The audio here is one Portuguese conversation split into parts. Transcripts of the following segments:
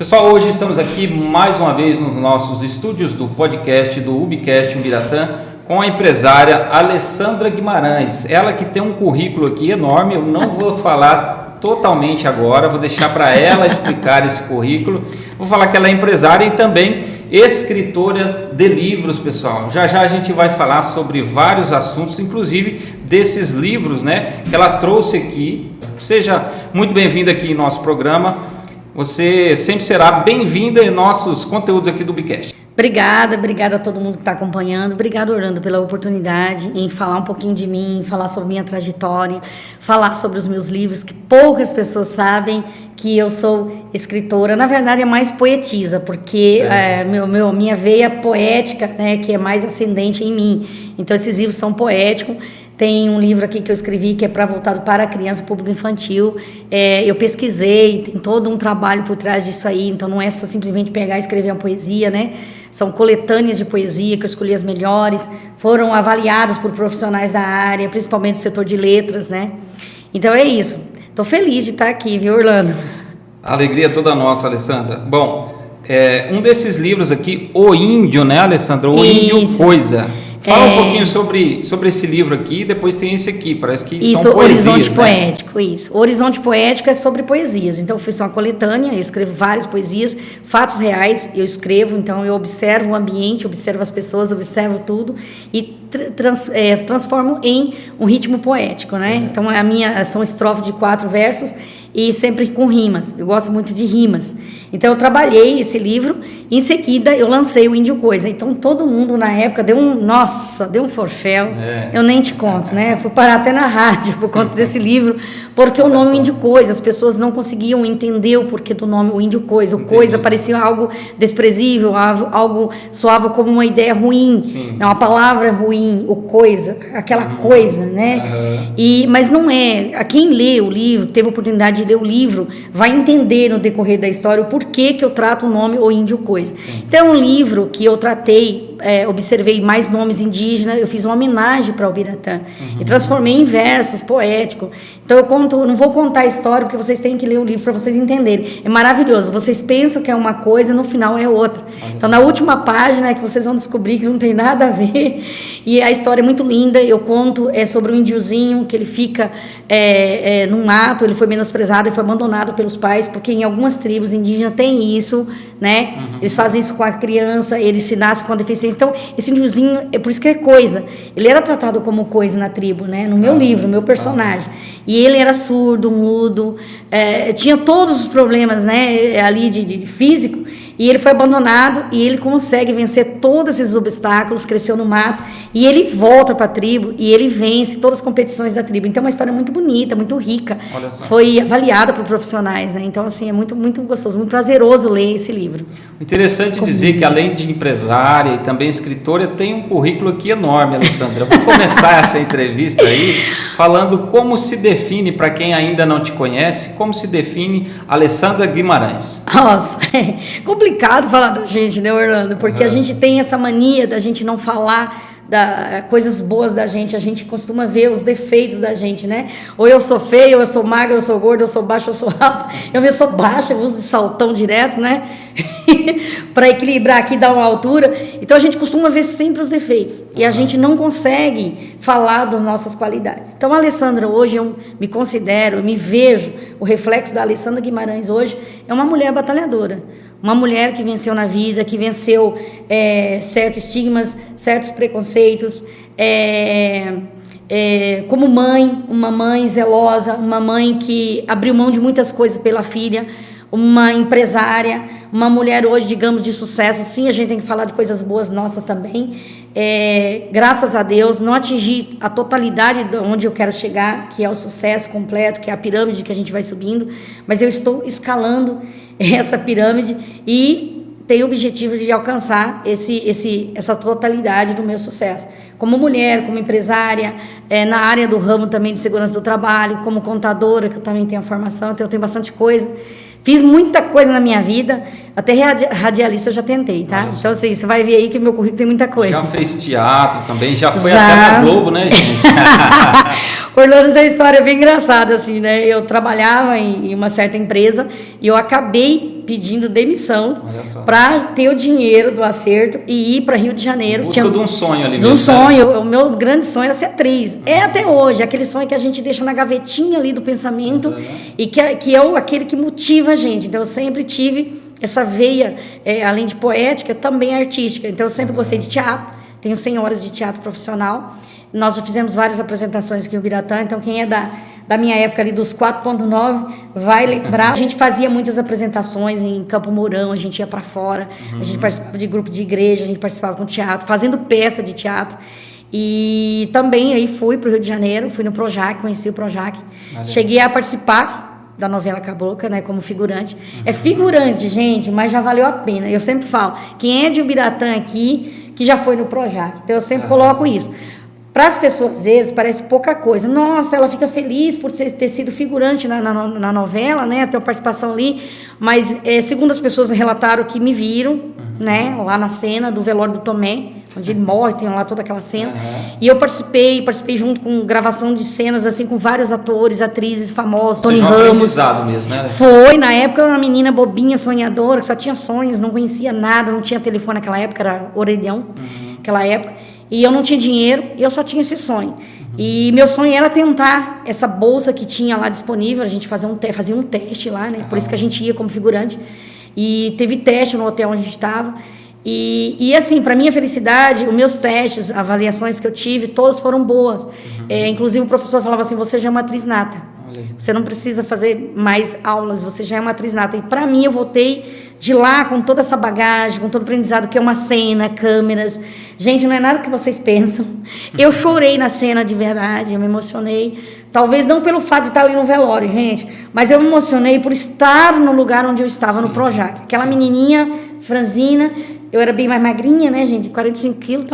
Pessoal, hoje estamos aqui mais uma vez nos nossos estúdios do podcast do Ubicast Ubiratã com a empresária Alessandra Guimarães. Ela que tem um currículo aqui enorme, eu não vou falar totalmente agora, vou deixar para ela explicar esse currículo. Vou falar que ela é empresária e também escritora de livros, pessoal. Já já a gente vai falar sobre vários assuntos, inclusive desses livros, né, que ela trouxe aqui. Seja muito bem-vinda aqui em nosso programa. Você sempre será bem-vinda em nossos conteúdos aqui do Ubicast. Obrigada a todo mundo que está acompanhando. Obrigada, Orlando, pela oportunidade em falar um pouquinho de mim, falar sobre minha trajetória, falar sobre os meus livros, que poucas pessoas sabem que eu sou escritora. Na verdade, é mais poetisa, porque minha veia poética, né, que é mais ascendente em mim. Então, esses livros são poéticos. Tem um livro aqui que eu escrevi que é voltado para a criança, público infantil. Eu pesquisei, tem todo um trabalho por trás disso aí, então não é só simplesmente pegar e escrever uma poesia, né? São coletâneas de poesia que eu escolhi as melhores, foram avaliadas por profissionais da área, principalmente do setor de letras, né? Então é isso. Estou feliz de estar aqui, viu, Orlando? A alegria toda nossa, Alessandra. Bom, um desses livros aqui, O Índio, né, Alessandra? O Índio Coisa. Fala um pouquinho sobre esse livro aqui, e depois tem esse aqui, parece que são poesias, Horizonte né? Poético, isso. O Horizonte Poético é sobre poesias, então eu fiz uma coletânea, eu escrevo várias poesias, fatos reais eu escrevo, então eu observo o ambiente, observo as pessoas, observo tudo e transformo em um ritmo poético, né? Sim. Então são estrofes de 4 versos e sempre com rimas, eu gosto muito de rimas. Então eu trabalhei esse livro, em seguida eu lancei o Índio Coisa, então todo mundo na época deu um forféu, eu nem te conto, né? Fui parar até na rádio por conta desse livro, porque o nome Índio Coisa, as pessoas não conseguiam entender o porquê do nome o Índio Coisa, o Coisa parecia algo desprezível, algo soava como uma ideia ruim, uma palavra ruim, o Coisa, aquela coisa, né? Mas não é, quem lê o livro, teve a oportunidade de ler o livro, vai entender no decorrer da história o porquê que eu trato o nome O Índio Coisa. Sim. Então é um livro que eu tratei, observei mais nomes indígenas, eu fiz uma homenagem para o Ubiratã e transformei em versos poéticos. Então eu não vou contar a história porque vocês têm que ler o livro para vocês entenderem. É maravilhoso, vocês pensam que é uma coisa, no final é outra. Então na última página é que vocês vão descobrir que não tem nada a ver e a história é muito linda. Eu conto sobre um índiozinho que ele fica num mato, ele foi menosprezado e foi abandonado pelos pais, porque em algumas tribos indígenas tem isso, né? Eles fazem isso com a criança, ele se nasce com a deficiência. Então, esse índiozinho, é por isso que é coisa. Ele era tratado como coisa na tribo, né? No meu livro, no meu personagem. E ele era surdo, mudo, tinha todos os problemas, né? Ali de físico. E ele foi abandonado e ele consegue vencer todos esses obstáculos, cresceu no mato e ele volta para a tribo e ele vence todas as competições da tribo. Então é uma história muito bonita, muito rica. Foi avaliada por profissionais, né? Então assim, é muito, muito gostoso, muito prazeroso ler esse livro. Interessante dizer que além de empresária e também escritora, tem um currículo aqui enorme, Alessandra. Vou começar essa entrevista aí falando como se define, para quem ainda não te conhece, como se define Alessandra Guimarães. Nossa, é complicado falar da gente, né, Orlando? Porque a gente tem essa mania da gente não falar coisas boas da gente, a gente costuma ver os defeitos da gente, né? Ou eu sou feia, ou eu sou magra, ou eu sou gorda, eu sou baixa, eu sou alta. Eu mesmo sou baixa, eu uso de saltão direto, né? Para equilibrar aqui, dar uma altura. Então a gente costuma ver sempre os defeitos e a gente não consegue falar das nossas qualidades. Então a Alessandra hoje, eu me considero, eu me vejo, o reflexo da Alessandra Guimarães hoje é uma mulher batalhadora. Uma mulher que venceu na vida, que venceu certos estigmas, certos preconceitos, como mãe, uma mãe zelosa, uma mãe que abriu mão de muitas coisas pela filha, uma empresária, uma mulher hoje, digamos, de sucesso. Sim, a gente tem que falar de coisas boas nossas também. Graças a Deus, não atingi a totalidade de onde eu quero chegar, que é o sucesso completo, que é a pirâmide que a gente vai subindo, mas eu estou escalando essa pirâmide e tenho o objetivo de alcançar essa totalidade do meu sucesso. Como mulher, como empresária, na área do ramo também de segurança do trabalho, como contadora, que eu também tenho a formação, então eu tenho bastante coisa. Fiz muita coisa na minha vida, até radialista eu já tentei, tá? Nossa. Então, assim, você vai ver aí que meu currículo tem muita coisa. Já fez teatro também, já foi até na Globo, né, gente? Orlando, essa história é bem engraçada, assim, né? Eu trabalhava em uma certa empresa e eu acabei pedindo demissão para ter o dinheiro do acerto e ir para Rio de Janeiro. Em busca de um sonho ali. De um sonho. O meu grande sonho era ser atriz. É até hoje, aquele sonho que a gente deixa na gavetinha ali do pensamento e que é aquele que motiva a gente. Então eu sempre tive essa veia, além de poética, também artística. Então eu sempre gostei de teatro, tenho 100 horas de teatro profissional. Nós já fizemos várias apresentações aqui em Ubiratã, então quem é da minha época ali dos 4.9 vai lembrar. A gente fazia muitas apresentações em Campo Mourão, a gente ia para fora, a gente participava de grupo de igreja, a gente participava com teatro, fazendo peça de teatro. E também aí fui para o Rio de Janeiro, fui no Projac, conheci o Projac. Cheguei a participar da novela Cabocla, né, como figurante. É figurante, gente, mas já valeu a pena. Eu sempre falo, quem é de Ubiratã aqui, que já foi no Projac. Então eu sempre coloco isso. Para as pessoas, às vezes, parece pouca coisa. Nossa, ela fica feliz por ter sido figurante na novela, né? Ter uma participação ali. Mas, segundo as pessoas relataram que me viram, né? Lá na cena do velório do Tomé, onde ele morre, tem lá toda aquela cena. E eu participei junto com gravação de cenas, assim, com vários atores, atrizes famosos, Tony Ramos. Mesmo, né? Foi, na época eu era uma menina bobinha, sonhadora, que só tinha sonhos, não conhecia nada, não tinha telefone naquela época, era orelhão, naquela época. E eu não tinha dinheiro, e eu só tinha esse sonho. E meu sonho era tentar essa bolsa que tinha lá disponível, a gente fazia um teste lá, né? Por isso que a gente ia como figurante. E teve teste no hotel onde a gente estava. E assim, para minha felicidade, os meus testes, avaliações que eu tive, todas foram boas. Inclusive o professor falava assim, você já é uma atriz nata. Você não precisa fazer mais aulas, você já é uma atriz nata. E para mim, eu voltei de lá com toda essa bagagem, com todo o aprendizado, que é uma cena, câmeras. Gente, não é nada que vocês pensam. Eu chorei na cena de verdade, eu me emocionei. Talvez não pelo fato de estar ali no velório, gente, mas eu me emocionei por estar no lugar onde eu estava, no Projac. Aquela menininha franzina, eu era bem mais magrinha, né, gente? 45 quilos.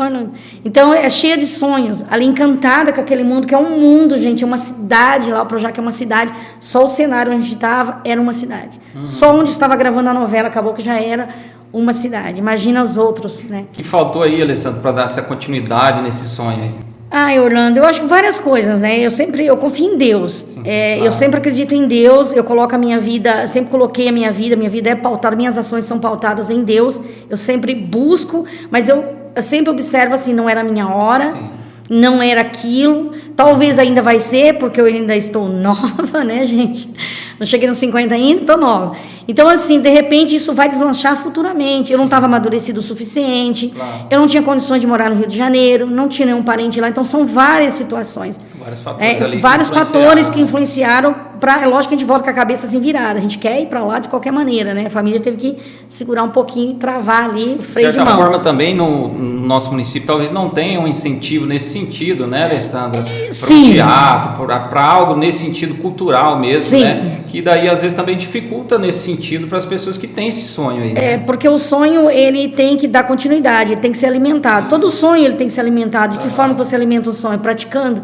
Então, é cheia de sonhos. Ali, encantada com aquele mundo, que é um mundo, gente. É uma cidade lá. O Projac é uma cidade. Só o cenário onde a gente estava era uma cidade. Só onde estava gravando a novela, acabou que já era uma cidade. Imagina os outros, né? O que faltou aí, Alessandra, para dar essa continuidade nesse sonho aí? Orlando, eu acho que várias coisas, né? Eu confio em Deus. Eu sempre acredito em Deus, eu coloco a minha vida, sempre coloquei a minha vida é pautada, minhas ações são pautadas em Deus. Eu sempre busco, mas eu sempre observo assim, não era a minha hora, não era aquilo, talvez ainda vai ser, porque eu ainda estou nova, né, gente? Não cheguei nos 50 ainda, estou nova. Então, assim, de repente, isso vai deslanchar futuramente. Eu não estava amadurecido o suficiente, eu não tinha condições de morar no Rio de Janeiro, não tinha nenhum parente lá, então são várias situações. Vários fatores que influenciaram. É lógico que a gente volta com a cabeça assim virada, a gente quer ir para lá de qualquer maneira, né? A família teve que segurar um pouquinho e travar ali o freio de mão. De certa forma também no nosso município talvez não tenha um incentivo nesse sentido, né, Alessandra? Para o teatro, para algo nesse sentido cultural mesmo, né? Que daí às vezes também dificulta nesse sentido para as pessoas que têm esse sonho aí. Né? Porque o sonho ele tem que dar continuidade, ele tem que ser alimentado. Todo sonho ele tem que ser alimentado. De que forma você alimenta o sonho? Praticando.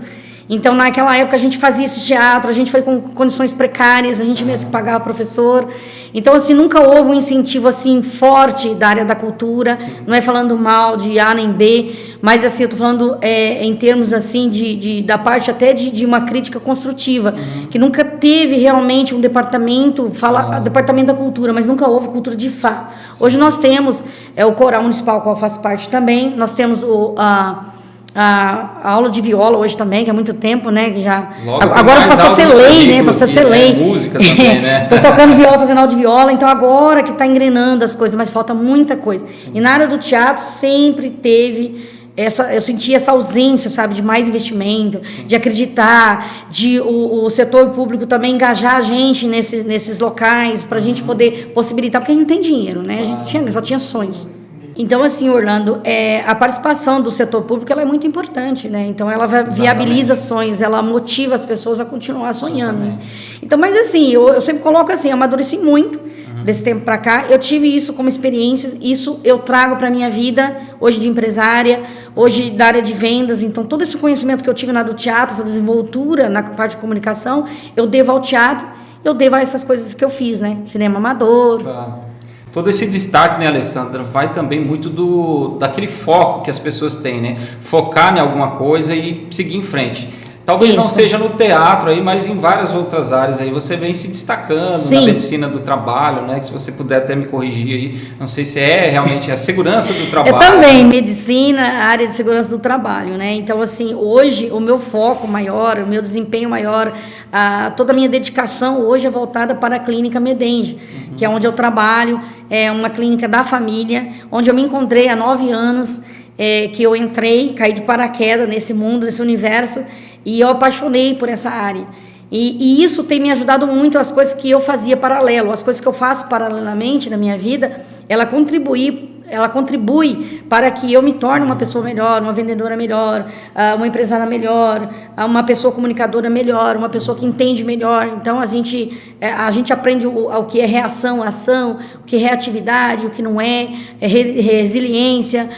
Então, naquela época, a gente fazia esse teatro, a gente foi com condições precárias, a gente mesmo que pagava professor. Então, assim, nunca houve um incentivo, assim, forte da área da cultura. Não é falando mal de A nem B, mas, assim, eu estou falando em termos, assim, da parte até de uma crítica construtiva, que nunca teve realmente um departamento, departamento da cultura, mas nunca houve cultura de Fá. Hoje nós temos o Coral Municipal, qual faço parte também, nós temos a aula de viola hoje também, que há muito tempo, né? Que já agora passou a ser lei, né? Passou a ser lei. Música também, né? Tô tocando viola, fazendo aula de viola, então agora que está engrenando as coisas, mas falta muita coisa. E na área do teatro sempre teve eu senti essa ausência, sabe, de mais investimento, de acreditar, de o setor público também engajar a gente nesses locais, para a gente poder possibilitar, porque a gente não tem dinheiro, né? A gente só tinha sonhos. Então, assim, Orlando, a participação do setor público ela é muito importante, né? Então, ela viabiliza sonhos, ela motiva as pessoas a continuar sonhando, né? Então, mas assim, eu sempre coloco assim, eu amadureci muito desse tempo para cá, eu tive isso como experiência, isso eu trago para minha vida, hoje de empresária, hoje da área de vendas, então todo esse conhecimento que eu tive na do teatro, essa desenvoltura na parte de comunicação, eu devo ao teatro, eu devo a essas coisas que eu fiz, né? Cinema amador. Claro. Todo esse destaque, né, Alessandra, vai também muito daquele foco que as pessoas têm, né? Focar em alguma coisa e seguir em frente. Talvez não Isso. seja no teatro aí, mas em várias outras áreas aí você vem se destacando. Sim. Na medicina do trabalho, né? Que se você puder até me corrigir aí, não sei se é realmente a segurança do trabalho. Eu também, medicina, área de segurança do trabalho, né? Então, assim, hoje o meu foco maior, o meu desempenho maior, toda a minha dedicação hoje é voltada para a Clínica Medenge, que é onde eu trabalho, é uma clínica da família, onde eu me encontrei há 9 anos, que eu entrei, caí de paraquedas nesse mundo, nesse universo, e eu apaixonei por essa área. E isso tem me ajudado muito, as coisas que eu fazia paralelo, as coisas que eu faço paralelamente na minha vida, ela contribui para que eu me torne uma pessoa melhor, uma vendedora melhor, uma empresária melhor, uma pessoa comunicadora melhor, uma pessoa que entende melhor. Então, a gente aprende o que é reação, ação, o que é reatividade, o que não é, resiliência,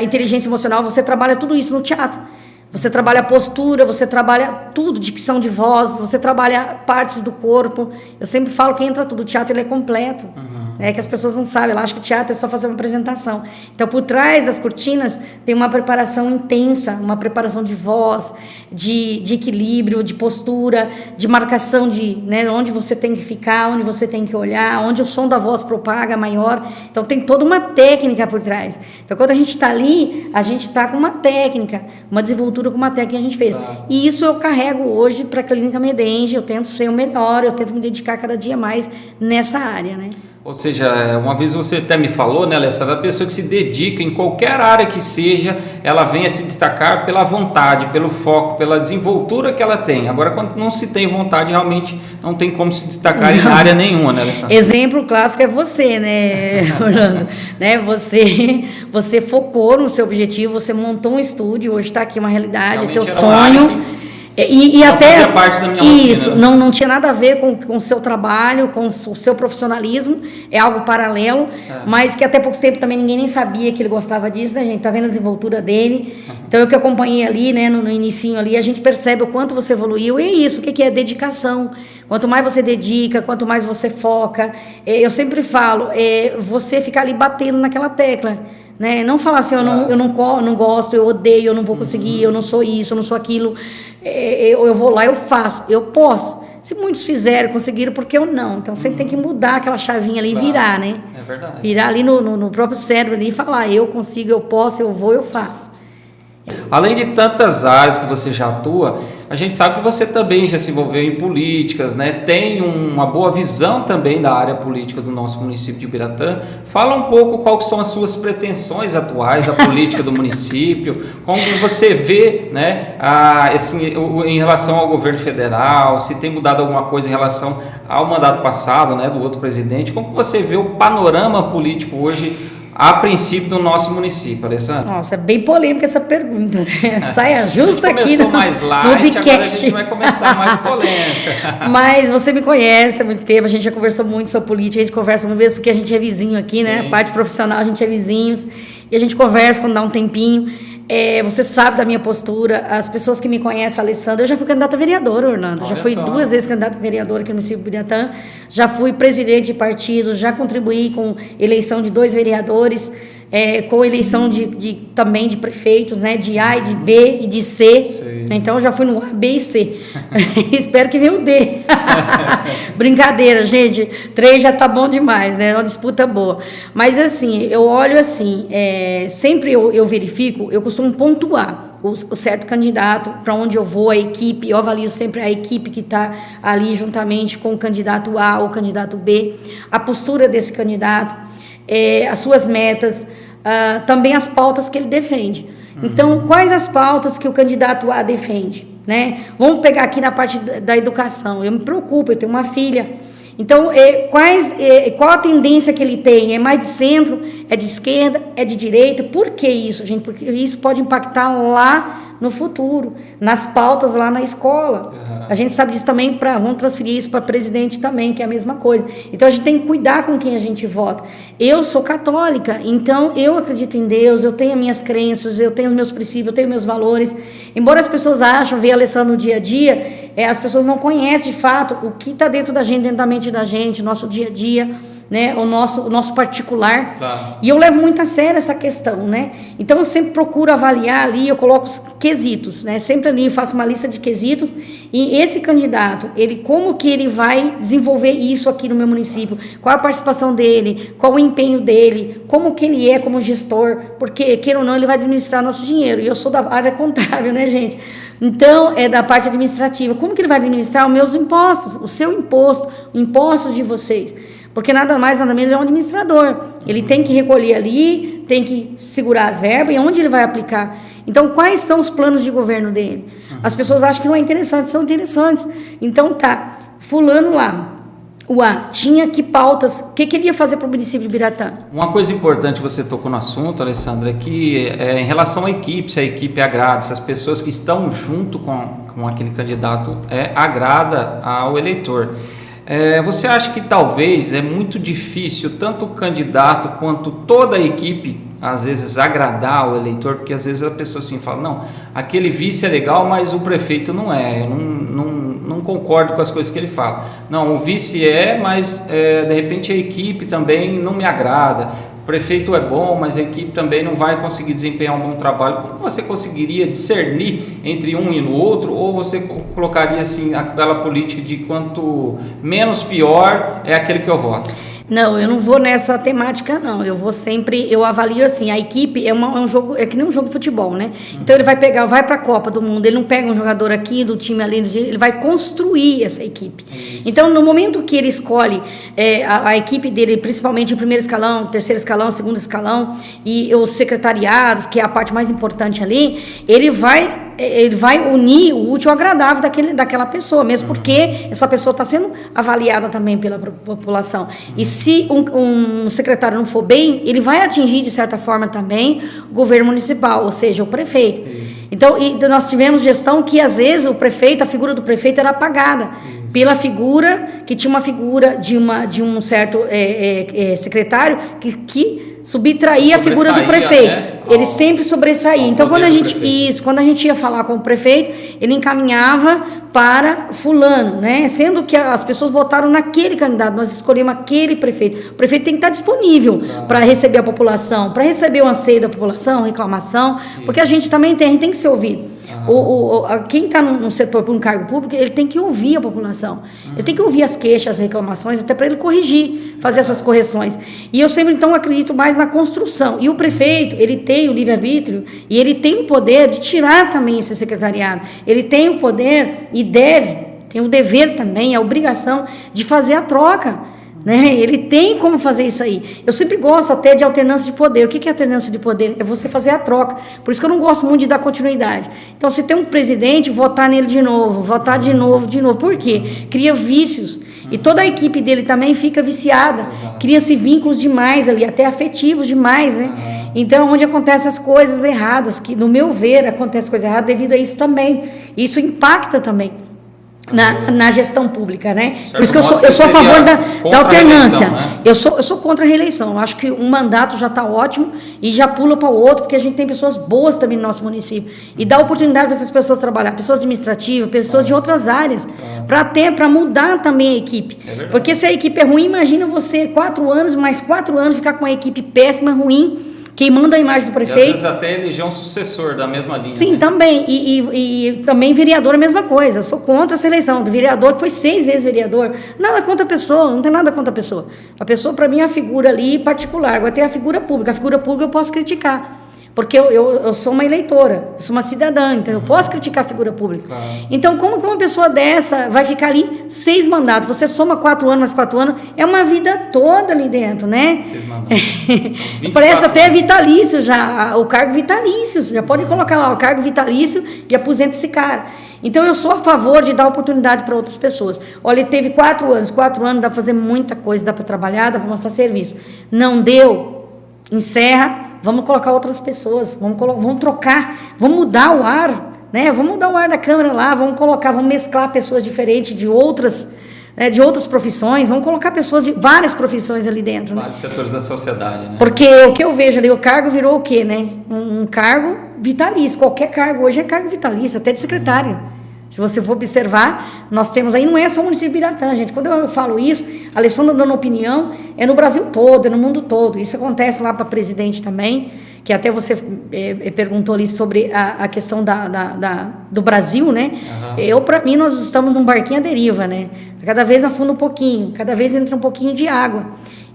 inteligência emocional. Você trabalha tudo isso no teatro. Você trabalha a postura, você trabalha tudo, dicção de voz, você trabalha partes do corpo. Eu sempre falo que entra tudo, o teatro ele é completo. Que as pessoas não sabem, elas acham que teatro é só fazer uma apresentação. Então, por trás das cortinas, tem uma preparação intensa, uma preparação de voz, de equilíbrio, de postura, de marcação de onde você tem que ficar, onde você tem que olhar, onde o som da voz propaga maior. Então, tem toda uma técnica por trás. Então, quando a gente está ali, a gente está com uma técnica, uma desenvoltura com uma técnica que a gente fez. E isso eu carrego hoje para a Clínica Medenge, eu tento ser o melhor, eu tento me dedicar cada dia mais nessa área, né? Ou seja, uma vez você até me falou, né, Alessandra, a pessoa que se dedica em qualquer área que seja, ela vem a se destacar pela vontade, pelo foco, pela desenvoltura que ela tem. Agora, quando não se tem vontade, realmente não tem como se destacar em área nenhuma, né, Alessandra? Exemplo clássico é você, né, Orlando? Você focou no seu objetivo, você montou um estúdio, hoje está aqui uma realidade, realmente é teu sonho. E até fazia parte da minha isso, rotina, né? não tinha nada a ver com o seu trabalho, com o seu profissionalismo, é algo paralelo, mas que até pouco tempo também ninguém nem sabia que ele gostava disso, né, gente? Tá vendo a desenvoltura dele? Então, eu que acompanhei ali, né, no inicinho ali, a gente percebe o quanto você evoluiu, e é isso, o que é dedicação. Quanto mais você dedica, quanto mais você foca, eu sempre falo, você ficar ali batendo naquela tecla, né? Não falar assim, eu não gosto, eu odeio, eu não vou conseguir, eu não sou isso, eu não sou aquilo, eu vou lá, eu faço, eu posso. Se muitos fizeram, conseguiram, por que eu não? Então, você tem que mudar aquela chavinha ali e virar, né? É verdade. Virar ali no próprio cérebro ali e falar, eu consigo, eu posso, eu vou, eu faço. Além de tantas áreas que você já atua, a gente sabe que você também já se envolveu em políticas, né? Tem uma boa visão também da área política do nosso município de Ubiratã. Fala um pouco quais são as suas pretensões atuais da política do município, como você vê, né, em relação ao governo federal, se tem mudado alguma coisa em relação ao mandato passado, né, do outro presidente, como você vê o panorama político hoje a princípio do nosso município, Alessandra? Nossa, é bem polêmica essa pergunta, né? Saia justa aqui no mais light, Ubicast. Agora a gente vai começar mais polêmica. Mas você me conhece há muito tempo, a gente já conversou muito sobre política, a gente conversa muito mesmo porque a gente é vizinho aqui, né? A parte profissional, a gente é vizinhos, e a gente conversa quando dá um tempinho. Você sabe da minha postura, as pessoas que me conhecem, a Alessandra, eu já fui candidata a vereadora, Orlando, já fui 2 vezes candidata a vereadora aqui no município de Ubiratã, já fui presidente de partido, já contribuí com eleição de 2 vereadores, com eleição também de prefeitos, né, de A e de B e de C. Sim. Então eu já fui no A, B e C. Espero que venha o D. Brincadeira, gente, 3 já tá bom demais, né? É uma disputa boa. Mas assim, eu olho assim, sempre eu verifico, eu costumo pontuar o certo candidato, para onde eu vou, a equipe, eu avalio sempre a equipe que está ali juntamente com o candidato A ou o candidato B, a postura desse candidato, as suas metas, também as pautas que ele defende. Então, quais as pautas que o candidato A defende, né? Vamos pegar aqui na parte da educação. Eu me preocupo, eu tenho uma filha. Então, qual a tendência que ele tem? É mais de centro? É de esquerda? É de direita? Por que isso, gente? Porque isso pode impactar lá no futuro, nas pautas lá na escola. A gente sabe disso também, vamos transferir isso para presidente também, que é a mesma coisa. Então, a gente tem que cuidar com quem a gente vota. Eu sou católica, então eu acredito em Deus, eu tenho as minhas crenças, eu tenho os meus princípios, eu tenho meus valores. Embora as pessoas acham, vê a Alessandra no dia a dia, as pessoas não conhecem de fato o que está dentro da gente, dentro da mente da gente, nosso dia a dia. né, o nosso particular. Claro. E eu levo muito a sério essa questão, né? Então eu sempre procuro avaliar ali, eu coloco os quesitos, né? Sempre ali eu faço uma lista de quesitos e esse candidato, como que ele vai desenvolver isso aqui no meu município? Qual a participação dele? Qual o empenho dele? Como que ele é como gestor? Porque, queira ou não, ele vai administrar nosso dinheiro. E eu sou da área contábil, né, gente? Então, é da parte administrativa. Como que ele vai administrar os meus impostos? O seu imposto, impostos de vocês? Porque nada mais, nada menos é um administrador. Ele tem que recolher ali, tem que segurar as verbas e onde ele vai aplicar. Então, quais são os planos de governo dele? As pessoas acham que não é interessante, são interessantes. Então, tá, fulano lá, o A, tinha que pautas, o que ele ia fazer para o município de Ibiratã? Uma coisa importante que você tocou no assunto, Alessandra, é que em relação à equipe, se a equipe agrada, se as pessoas que estão junto com aquele candidato agrada ao eleitor. Você acha que talvez é muito difícil tanto o candidato quanto toda a equipe às vezes agradar o eleitor, porque às vezes a pessoa assim fala, não, aquele vice é legal, mas o prefeito não é, eu não concordo com as coisas que ele fala. Não, o vice mas de repente a equipe também não me agrada. O prefeito é bom, mas a equipe também não vai conseguir desempenhar um bom trabalho. Como você conseguiria discernir entre um e no outro? Ou você colocaria assim aquela política de quanto menos pior é aquele que eu voto? Não, eu não vou nessa temática, não. Eu avalio assim, a equipe é um jogo, é que nem um jogo de futebol, né? Então ele vai pra Copa do Mundo, ele não pega um jogador aqui do time ali, ele vai construir essa equipe. Isso. Então, no momento que ele escolhe a equipe dele, principalmente o primeiro escalão, terceiro escalão, segundo escalão, e os secretariados, que é a parte mais importante ali, ele vai unir o útil ao agradável daquela pessoa, mesmo porque essa pessoa está sendo avaliada também pela população. E se um secretário não for bem, ele vai atingir, de certa forma, também o governo municipal, ou seja, o prefeito. Isso. Então, nós tivemos gestão que, às vezes, a figura do prefeito era apagada pela figura, que tinha uma figura de um certo secretário que subtraía a figura do prefeito. Ele sempre sobressaía. Então, quando a gente ia falar com o prefeito, ele encaminhava para fulano, né? Sendo que as pessoas votaram naquele candidato, nós escolhemos aquele prefeito. O prefeito tem que estar disponível para receber a população, para receber o anseio da população, reclamação, porque a gente também tem que ser ouvido. Quem está no setor por um cargo público, ele tem que ouvir a população. Ele tem que ouvir as queixas, as reclamações, até para ele corrigir, fazer essas correções. E eu sempre, então, acredito mais na construção. E o prefeito, ele tem o livre-arbítrio e ele tem o poder de tirar também esse secretariado. Ele tem o poder e tem o dever também, a obrigação de fazer a troca. Né? Ele tem como fazer isso aí. Eu sempre gosto até de alternância de poder. O que é alternância de poder? É você fazer a troca. Por isso que eu não gosto muito de dar continuidade. Então, se tem um presidente, votar nele de novo, votar de novo. Por quê? Cria vícios. E toda a equipe dele também fica viciada. Cria-se vínculos demais ali, até afetivos demais, né? Então, onde acontecem as coisas erradas, que no meu ver acontece coisa errada devido a isso também. Isso impacta também na gestão pública, né? Por isso que eu sou a favor da alternância. Né? Eu sou contra a reeleição. Eu acho que um mandato já está ótimo e já pula para o outro, porque a gente tem pessoas boas também no nosso município. E dá oportunidade para essas pessoas trabalhar, pessoas administrativas, pessoas de outras áreas, para mudar também a equipe. Porque se a equipe é ruim, imagina você 4 anos, mais 4 anos, ficar com uma equipe péssima, ruim, queimando a imagem do prefeito. E às vezes até eleger um sucessor da mesma linha. Sim, né? Também. E também vereador, a mesma coisa. Eu sou contra essa eleição. Do vereador, que foi 6 vezes vereador. Nada contra a pessoa, não tem nada contra a pessoa. A pessoa, para mim, é a figura ali particular. Agora tem a figura pública. A figura pública eu posso criticar. Porque eu sou uma eleitora, eu sou uma cidadã, então eu posso criticar a figura pública. Claro. Então, como que uma pessoa dessa vai ficar ali 6 mandatos? Você soma 4 anos, mais 4 anos, é uma vida toda ali dentro, né? 6 mandatos. Parece até vitalício já, o cargo vitalício, já pode colocar lá o cargo vitalício e aposenta esse cara. Então, eu sou a favor de dar oportunidade para outras pessoas. Olha, ele teve 4 anos dá para fazer muita coisa, dá para trabalhar, dá para mostrar serviço. Não deu, encerra. Vamos colocar outras pessoas, vamos trocar, vamos mudar o ar, né? Vamos mudar o ar da Câmara lá, vamos mesclar pessoas diferentes de outras profissões, vamos colocar pessoas de várias profissões ali dentro. Vários setores da sociedade, né? Porque o que eu vejo ali, o cargo virou o quê, né? Um cargo vitalício, qualquer cargo hoje é cargo vitalício, até de secretária. Se você for observar, nós temos aí, não é só o município de Ibiratã, gente. Quando eu falo isso, a Alessandra dando opinião, é no Brasil todo, é no mundo todo. Isso acontece lá para presidente também, que até você perguntou ali sobre a questão do Brasil, né? Para mim, nós estamos num barquinho à deriva, né? Cada vez afunda um pouquinho, cada vez entra um pouquinho de água.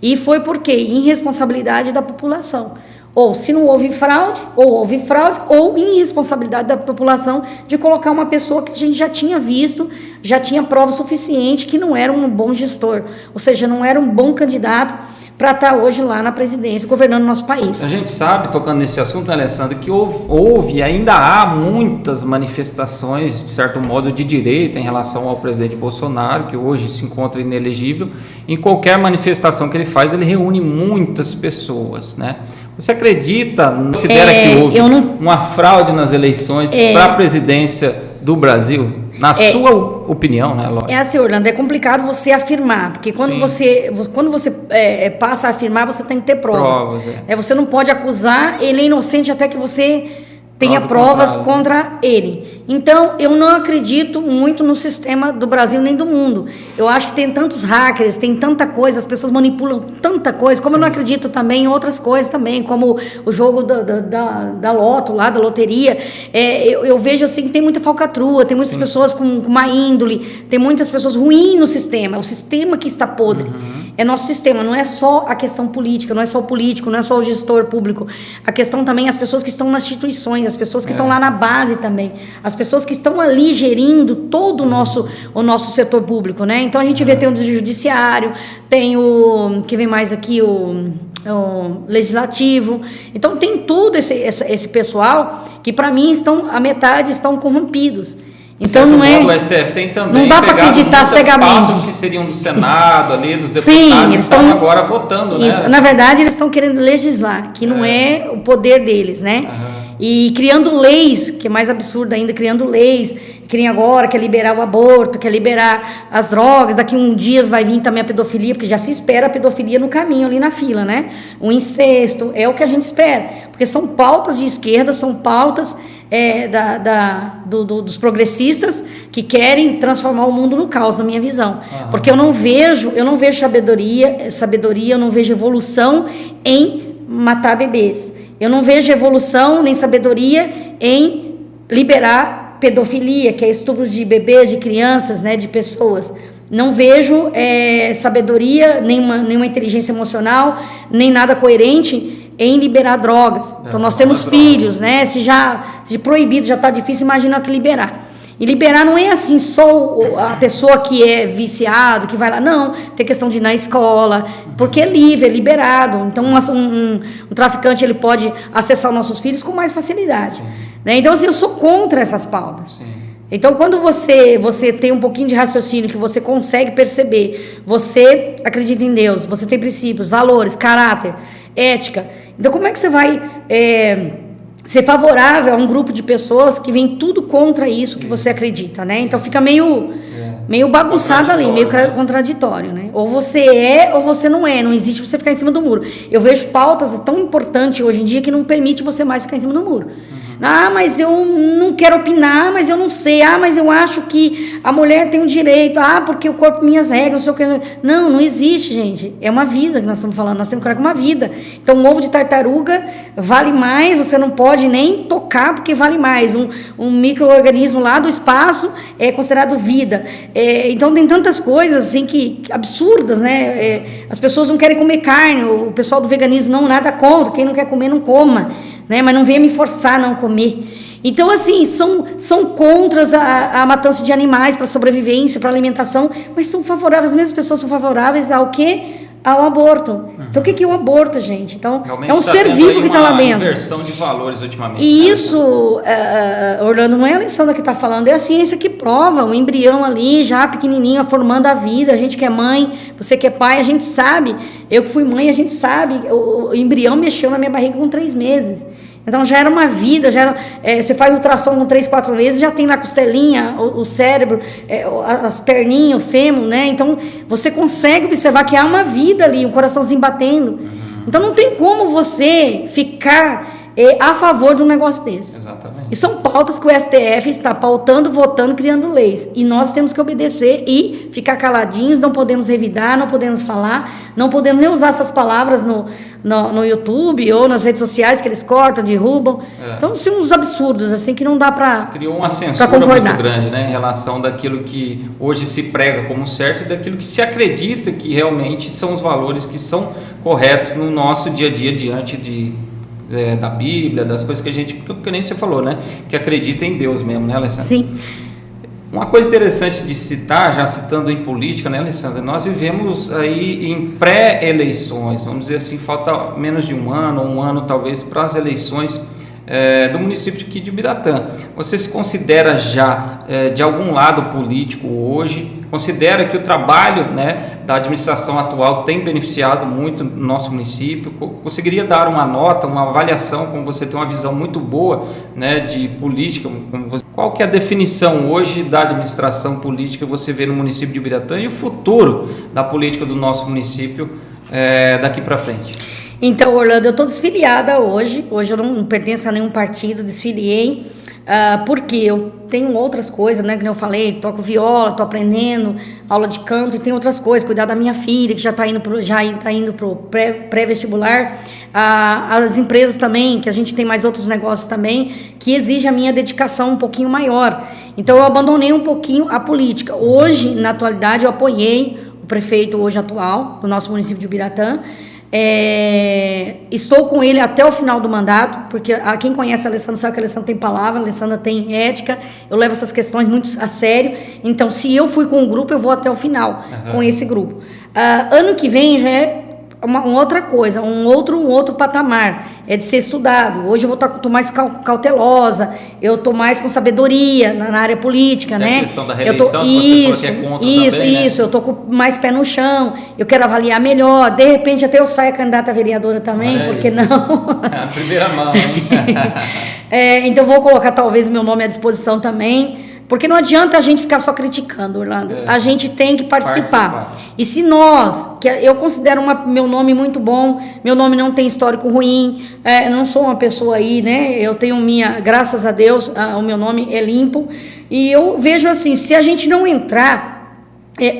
E foi por quê? Irresponsabilidade da população. Ou se não houve fraude, ou irresponsabilidade da população de colocar uma pessoa que a gente já tinha visto, já tinha prova suficiente que não era um bom gestor, ou seja, não era um bom candidato para estar hoje lá na presidência, governando o nosso país. A gente sabe, tocando nesse assunto, né, Alessandra, que houve e ainda há muitas manifestações, de certo modo, de direita em relação ao presidente Bolsonaro, que hoje se encontra inelegível. Em qualquer manifestação que ele faz, ele reúne muitas pessoas, né? Você acredita, considera que houve uma fraude nas eleições para a presidência do Brasil? Na sua opinião, né, Lógico? É assim, Orlando, é complicado você afirmar, porque quando você passa a afirmar, você tem que ter provas. Você não pode acusar, ele é inocente até que você tenha provas contra ele. Então, eu não acredito muito no sistema do Brasil nem do mundo. Eu acho que tem tantos hackers, tem tanta coisa, as pessoas manipulam tanta coisa, como eu não acredito também em outras coisas também, como o jogo da loto, lá da loteria. Eu vejo assim que tem muita falcatrua, tem muitas pessoas com má índole, tem muitas pessoas ruins no sistema, é o sistema que está podre. É nosso sistema, não é só a questão política, não é só o político, não é só o gestor público. A questão também é as pessoas que estão nas instituições, as pessoas que estão lá na base também, as pessoas que estão ali gerindo todo o nosso setor público, né? Então a gente vê, tem o judiciário, tem o que vem mais aqui, o legislativo. Então tem todo esse pessoal que para mim a metade estão corrompidos. Então não é. O STF tem também. Não dá para acreditar cegamente. Pautas que seriam do Senado ali, dos deputados. Sim, eles estão agora votando, isso, né? Na verdade, eles estão querendo legislar, que não é o poder deles, né? E criando leis, que é mais absurdo ainda, criando leis, que agora quer liberar o aborto, quer liberar as drogas, daqui um dia vai vir também a pedofilia, porque já se espera a pedofilia no caminho, ali na fila, né? O incesto, é o que a gente espera, porque são pautas de esquerda, são pautas dos progressistas que querem transformar o mundo no caos, na minha visão. Porque eu não vejo sabedoria, eu não vejo evolução em matar bebês. Eu não vejo evolução nem sabedoria em liberar pedofilia, que é estupro de bebês, de crianças, né, de pessoas. Não vejo sabedoria, nenhuma inteligência emocional, nem nada coerente em liberar drogas. Então nós temos filhos, né? Se proibido já está difícil, imagina que liberar. E liberar não é assim só a pessoa que é viciado, que vai lá. Não, tem questão de ir na escola, porque é livre, é liberado. Então um traficante ele pode acessar os nossos filhos com mais facilidade. Né? Então assim, eu sou contra essas pautas. Sim. Então quando você tem um pouquinho de raciocínio, que você consegue perceber, você acredita em Deus, você tem princípios, valores, caráter, ética. Então como é que você vai ser favorável a um grupo de pessoas que vem tudo contra isso que você acredita, né? Então fica meio bagunçado ali, meio contraditório, né? Ou você é ou você não é, não existe você ficar em cima do muro. Eu vejo pautas tão importantes hoje em dia que não permite você mais ficar em cima do muro. Ah, mas eu não quero opinar, mas eu não sei. Ah, mas eu acho que a mulher tem um direito. Ah, porque o corpo, minhas regras, não sei o que. Não existe, gente. É uma vida que nós estamos falando. Nós temos que olhar com uma vida. Então, um ovo de tartaruga vale mais. Você não pode nem tocar porque vale mais. Um micro-organismo lá do espaço é considerado vida. Então, tem tantas coisas assim que absurdas, né? As pessoas não querem comer carne. O pessoal do veganismo, não, nada contra. Quem não quer comer, não coma. Né? Mas não venha me forçar a não comer. Então, assim, são contras a matança de animais para sobrevivência, para alimentação, mas são favoráveis, as mesmas pessoas são favoráveis ao quê? Ao aborto. Então, o que é o aborto, gente? Então, realmente é um ser vivo que está lá dentro. Inversão de valores ultimamente. E isso, Orlando, não é a Alessandra que está falando, é a ciência que prova. O embrião ali, já pequenininho, formando a vida. A gente que é mãe, você que é pai, a gente sabe. Eu que fui mãe, a gente sabe. O embrião mexeu na minha barriga com 3 meses. Então já era uma vida, você faz ultrassom com 3, 4 meses, já tem na costelinha, o cérebro, as perninhas, o fêmur, né? Então você consegue observar que há uma vida ali, um coraçãozinho batendo. Então não tem como você ficar a favor de um negócio desse. Exatamente. E são pautas que o STF está pautando, votando, criando leis. E nós temos que obedecer e ficar caladinhos, não podemos revidar, não podemos falar, não podemos nem usar essas palavras no YouTube ou nas redes sociais que eles cortam, derrubam. Então, são uns absurdos, assim, que não dá para criou uma censura muito grande, né, em relação daquilo que hoje se prega como certo e daquilo que se acredita que realmente são os valores que são corretos no nosso dia a dia diante da Bíblia, das coisas que a gente, que nem você falou, né, que acredita em Deus mesmo, né, Alessandra? Sim. Uma coisa interessante de citar, já citando em política, né, Alessandra, nós vivemos aí em pré-eleições, vamos dizer assim, falta menos de um ano talvez para as eleições do município aqui de Ubiratã. Você se considera já de algum lado político hoje? Considera que o trabalho, né, da administração atual tem beneficiado muito no nosso município? Conseguiria dar uma nota, uma avaliação, como você tem uma visão muito boa, né, de política? Qual que é a definição hoje da administração política que você vê no município de Ubiratã e o futuro da política do nosso município daqui para frente? Então, Orlando, eu estou desfiliada hoje eu não pertenço a nenhum partido, desfiliei, porque eu tenho outras coisas, né, que eu falei, toco viola, estou aprendendo, aula de canto, e tem outras coisas, cuidar da minha filha, que já está indo para o pré-vestibular, as empresas também, que a gente tem mais outros negócios também, que exigem a minha dedicação um pouquinho maior. Então, eu abandonei um pouquinho a política. Hoje, na atualidade, eu apoiei o prefeito hoje atual, do nosso município de Ubiratã. Estou com ele até o final do mandato, porque quem conhece a Alessandra sabe que a Alessandra tem palavra, a Alessandra tem ética, eu levo essas questões muito a sério, então se eu fui com o grupo, eu vou até o final com esse grupo. Ano que vem já é uma outra coisa, um outro patamar, é de ser estudado. Hoje eu tô mais cautelosa, eu tô mais com sabedoria na área política, tem né? A questão da reeleição, você falou que é contra também, né? Eu tô com mais pé no chão, eu quero avaliar melhor, de repente até eu saia candidata a vereadora também, por que não? A primeira mão, hein? Então vou colocar talvez meu nome à disposição também, porque não adianta a gente ficar só criticando, Orlando. A gente tem que participar. E se eu considero meu nome muito bom, meu nome não tem histórico ruim, eu não sou uma pessoa aí, né? Eu tenho graças a Deus, o meu nome é limpo. E eu vejo assim, se a gente não entrar,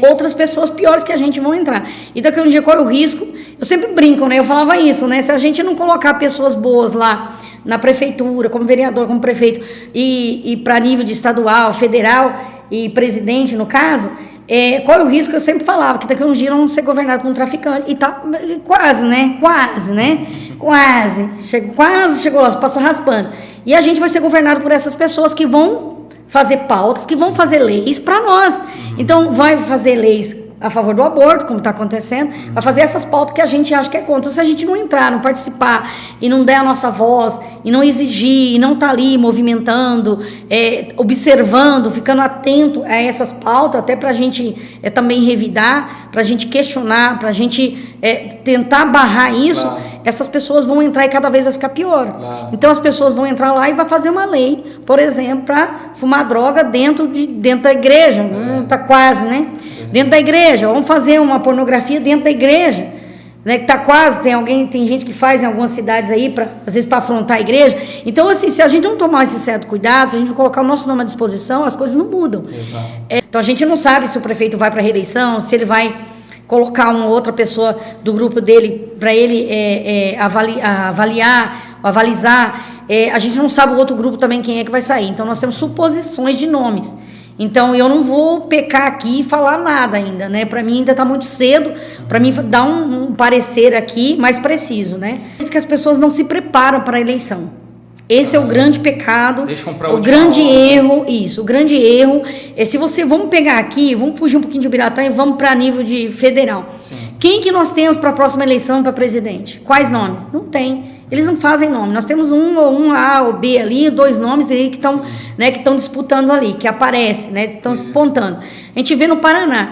outras pessoas piores que a gente vão entrar. E daqui a um dia, qual é o risco? Eu sempre brinco, né? Eu falava isso, né? Se a gente não colocar pessoas boas lá, na prefeitura, como vereador, como prefeito, e para nível de estadual, federal e presidente, no caso, qual é o risco? Eu sempre falava que daqui a uns dias vão ser governados por um traficante. E tá quase, né? Quase chegou lá, passou raspando. E a gente vai ser governado por essas pessoas que vão fazer pautas, que vão fazer leis para nós. Então, vai fazer leis a favor do aborto, como está acontecendo, vai fazer essas pautas que a gente acha que é contra. Se a gente não entrar, não participar, e não der a nossa voz, e não exigir, e não estar ali movimentando, observando, ficando atento a essas pautas, até para a gente também revidar, para a gente questionar, para a gente tentar barrar isso, essas pessoas vão entrar e cada vez vai ficar pior. Então as pessoas vão entrar lá e vai fazer uma lei, por exemplo, para fumar droga dentro da igreja, está quase, né? Dentro da igreja, vamos fazer uma pornografia dentro da igreja, né, que está quase, tem gente que faz em algumas cidades aí, às vezes para afrontar a igreja. Então, assim, se a gente não tomar esse certo cuidado, se a gente não colocar o nosso nome à disposição, as coisas não mudam. Exato. Então, a gente não sabe se o prefeito vai para a reeleição, se ele vai colocar uma outra pessoa do grupo dele para ele avalizar. A gente não sabe o outro grupo também quem é que vai sair. Então, nós temos suposições de nomes. Então, eu não vou pecar aqui e falar nada ainda, né? Para mim ainda está muito cedo, para mim dar um parecer aqui mais preciso, né? Que as pessoas não se preparam para a eleição. Esse é o grande pecado, o grande erro, o grande erro é vamos pegar aqui, vamos fugir um pouquinho de Ubiratã e vamos para nível de federal. Sim. Quem que nós temos para a próxima eleição para presidente? Quais nomes? Não tem. Eles não fazem nome. Nós temos um A ou B ali, 2 nomes ali que estão disputando ali, que aparecem, né? Estão espontando. A gente vê no Paraná.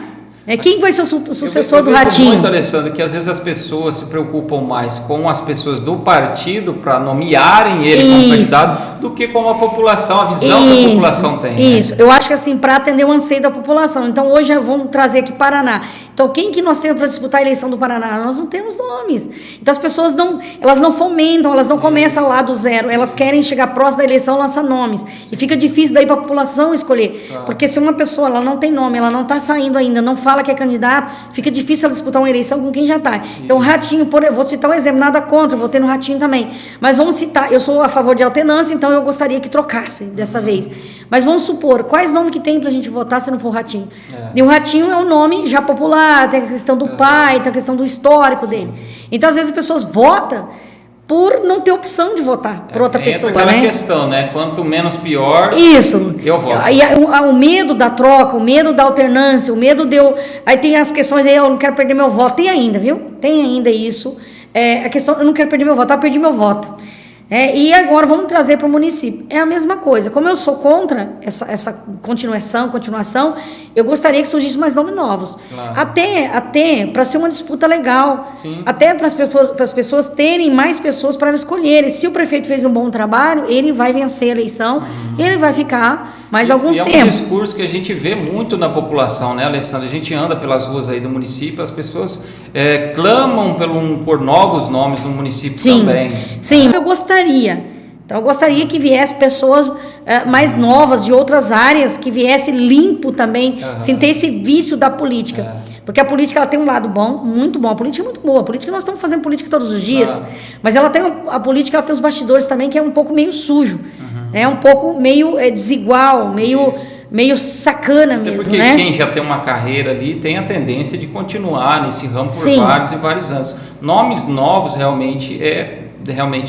Quem vai ser o sucessor do Ratinho? Muito, Alessandra, que às vezes as pessoas se preocupam mais com as pessoas do partido para nomearem ele como candidato do que como a população, a visão que a população tem. Isso, eu acho que assim, para atender o anseio da população. Então, hoje vamos trazer aqui Paraná. Então, quem que nós temos para disputar a eleição do Paraná? Nós não temos nomes. Então, as pessoas elas não fomentam, elas não começam lá do zero, elas querem chegar próximo da eleição, lançar nomes. E fica difícil daí para a população escolher. Porque se uma pessoa ela não tem nome, ela não está saindo ainda, não fala que é candidato, fica difícil ela disputar uma eleição com quem já está. Então, o Ratinho, vou citar um exemplo, nada contra, vou ter no Ratinho também. Mas vamos citar, eu sou a favor de alternância, então eu gostaria que trocasse dessa vez. Mas vamos supor, quais nomes que tem para a gente votar se não for o Ratinho? E o Ratinho é um nome já popular, tem a questão do pai, tem a questão do histórico dele. Então, às vezes, as pessoas votam por não ter opção de votar por outra pessoa, aquela né? questão, né? Quanto menos pior, isso. Eu voto. Aí o medo da troca, o medo da alternância, o medo de eu... Aí tem as questões aí, eu não quero perder meu voto. Tem ainda, viu? Tem ainda isso. A questão, eu não quero perder meu voto, eu perdi meu voto. E agora vamos trazer para o município. É a mesma coisa. Como eu sou contra essa continuação, eu gostaria que surgissem mais nomes novos. Claro. Até para ser uma disputa legal. Sim. Até para as pessoas terem mais pessoas para escolherem. Se o prefeito fez um bom trabalho, ele vai vencer a eleição e ele vai ficar mais alguns tempos. É um discurso que a gente vê muito na população, né, Alessandra? A gente anda pelas ruas aí do município, as pessoas clamam por novos nomes no município também. Sim, eu gostaria. Então, eu gostaria que viesse pessoas mais novas, de outras áreas, que viesse limpo também, sem ter esse vício da política. Porque a política ela tem um lado bom, muito bom. A política é muito boa. A política, nós estamos fazendo política todos os dias, mas a política ela tem os bastidores também, que é um pouco meio sujo. É um pouco meio desigual, meio sacana mesmo, porque né? Quem já tem uma carreira ali tem a tendência de continuar nesse ramo por vários e vários anos. Nomes novos realmente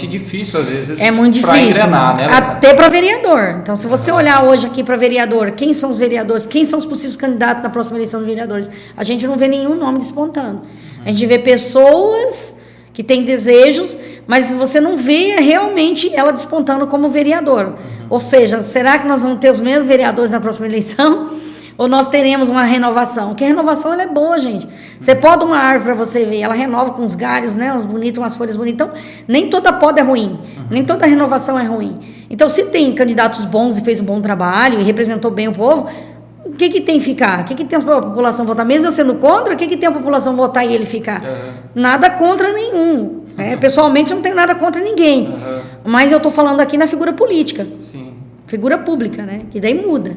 difícil, às vezes, é muito difícil, engrenar, né, até para vereador. Então, se você olhar hoje aqui para vereador, quem são os vereadores, quem são os possíveis candidatos na próxima eleição de vereadores, a gente não vê nenhum nome despontando. A gente vê pessoas que têm desejos, mas você não vê realmente ela despontando como vereador. Ou seja, será que nós vamos ter os mesmos vereadores na próxima eleição? Ou nós teremos uma renovação? Porque a renovação ela é boa, gente. Você poda uma árvore para você ver, ela renova com uns galhos, né, uns bonitos, umas folhas bonitas. Então, nem toda poda é ruim, nem toda renovação é ruim. Então, se tem candidatos bons e fez um bom trabalho e representou bem o povo, o que tem que ficar? O que tem a população votar? Mesmo eu sendo contra, o que tem a população votar e ele ficar? Nada contra nenhum. Pessoalmente, não tenho nada contra ninguém. Mas eu estou falando aqui na figura política. Sim. Figura pública, né? Que daí muda.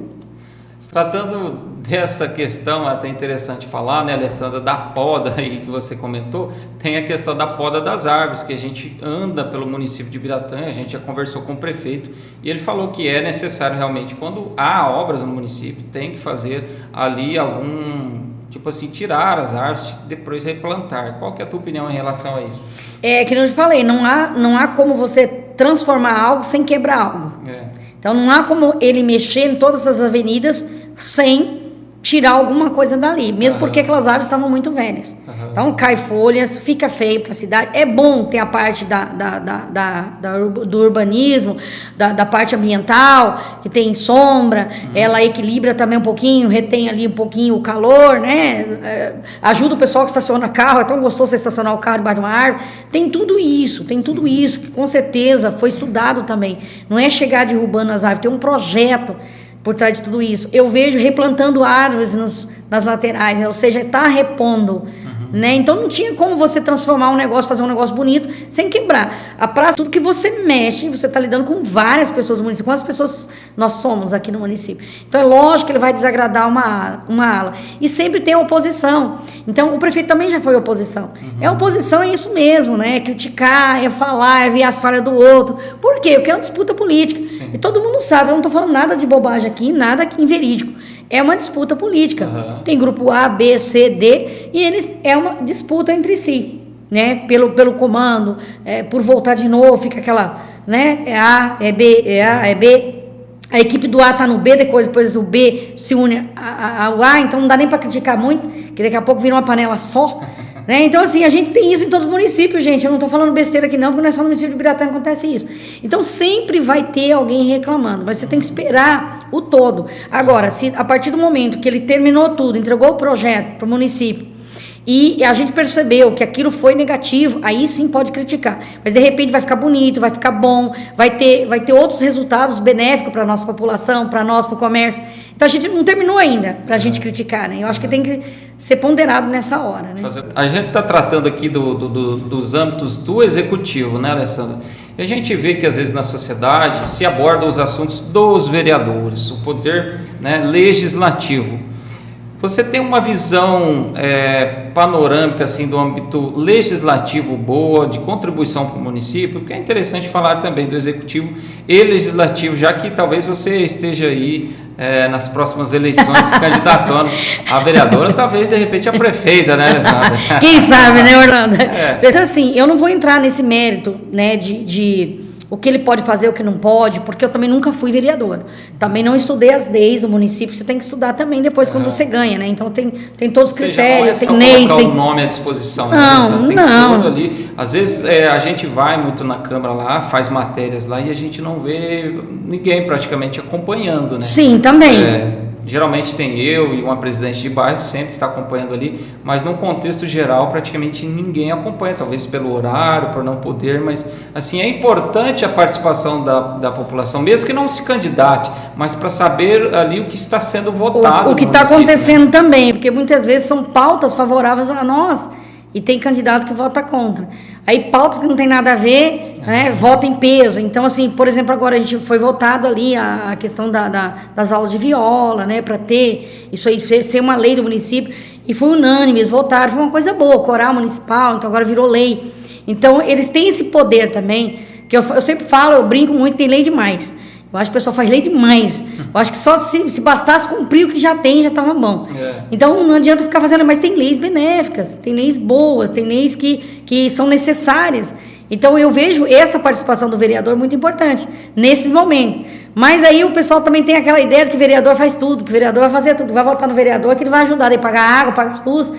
Tratando dessa questão, é até interessante falar, né, Alessandra, da poda aí que você comentou, tem a questão da poda das árvores, que a gente anda pelo município de Ubiratã, a gente já conversou com o prefeito, e ele falou que é necessário realmente, quando há obras no município, tem que fazer ali tirar as árvores, depois replantar. Qual que é a tua opinião em relação a isso? Que eu te falei, não há como você transformar algo sem quebrar algo. Então, não há como ele mexer em todas as avenidas sem tirar alguma coisa dali, mesmo porque aquelas árvores estavam muito velhas. Então, cai folhas, fica feio para a cidade. É bom ter a parte do urbanismo, da parte ambiental, que tem sombra, ela equilibra também um pouquinho, retém ali um pouquinho o calor, né? Ajuda o pessoal que estaciona carro, é tão gostoso você estacionar o carro debaixo de uma árvore. Tem tudo isso, que com certeza foi estudado também. Não é chegar derrubando as árvores, tem um projeto por trás de tudo isso. Eu vejo replantando árvores nas laterais, ou seja, está repondo. Né? Então não tinha como você transformar um negócio, fazer um negócio bonito sem quebrar. A praça, tudo que você mexe, você está lidando com várias pessoas do município. Quantas pessoas nós somos aqui no município? Então é lógico que ele vai desagradar uma ala. E sempre tem oposição. Então o prefeito também já foi oposição. Oposição é isso mesmo, né? É criticar, é falar, é ver as falhas do outro. Por quê? Porque é uma disputa política. E todo mundo sabe, eu não estou falando nada de bobagem aqui, nada inverídico. É uma disputa política. Tem grupo A, B, C, D, e é uma disputa entre si, né? Pelo comando, por voltar de novo, fica aquela, né? É A, é B, é A, é B. A equipe do A está no B, depois o B se une ao A, então não dá nem para criticar muito, que daqui a pouco vira uma panela só. Né? Então, assim, a gente tem isso em todos os municípios, gente. Eu não estou falando besteira aqui não, porque não é só no município de Ubiratã que acontece isso. Então, sempre vai ter alguém reclamando, mas você tem que esperar o todo. Agora, se a partir do momento que ele terminou tudo, entregou o projeto para o município, e a gente percebeu que aquilo foi negativo, aí sim pode criticar. Mas de repente vai ficar bonito, vai ficar bom, vai ter outros resultados benéficos para a nossa população, para nós, para o comércio. Então a gente não terminou ainda para a gente criticar, né? Eu acho que tem que ser ponderado nessa hora, né? A gente está tratando aqui dos âmbitos do executivo, né, Alessandra? E a gente vê que às vezes na sociedade se abordam os assuntos dos vereadores, o poder, né, legislativo. Você tem uma visão panorâmica assim, do âmbito legislativo boa, de contribuição para o município? Porque é interessante falar também do executivo e legislativo, já que talvez você esteja aí nas próximas eleições se candidatando a vereadora, talvez de repente a prefeita, né, Alessandra? Quem sabe, né, Orlando? Assim, eu não vou entrar nesse mérito, né, de o que ele pode fazer, o que não pode, porque eu também nunca fui vereadora. Também não estudei as leis do município, você tem que estudar também depois quando você ganha, né? Então tem todos os critérios, tem leis. Não é só colocar o nome à disposição, né? Tem tudo ali. Às vezes a gente vai muito na Câmara lá, faz matérias lá e a gente não vê ninguém praticamente acompanhando, né? Sim, também. Geralmente tem eu e uma presidente de bairro que sempre está acompanhando ali, mas no contexto geral praticamente ninguém acompanha, talvez pelo horário, por não poder, mas assim é importante a participação da população, mesmo que não se candidate, mas para saber ali o que está sendo votado. O que está acontecendo, né? Também, porque muitas vezes são pautas favoráveis a nós e tem candidato que vota contra. Aí pautas que não tem nada a ver, né, vota em peso. Então, assim, por exemplo, agora a gente foi votado ali a questão das aulas de viola, né, para ter isso aí ser uma lei do município, e foi unânime, eles votaram, foi uma coisa boa, coral municipal, então agora virou lei. Então, eles têm esse poder também, que eu sempre falo, eu brinco muito, tem lei demais. Eu acho que o pessoal faz lei demais. Eu acho que só se bastasse cumprir o que já tem, já estava bom. Então, não adianta ficar fazendo, mas tem leis benéficas, tem leis boas, tem leis que são necessárias. Então, eu vejo essa participação do vereador muito importante, nesses momentos. Mas aí o pessoal também tem aquela ideia de que o vereador faz tudo, que o vereador vai fazer tudo, vai votar no vereador, que ele vai ajudar a pagar água, pagar luz,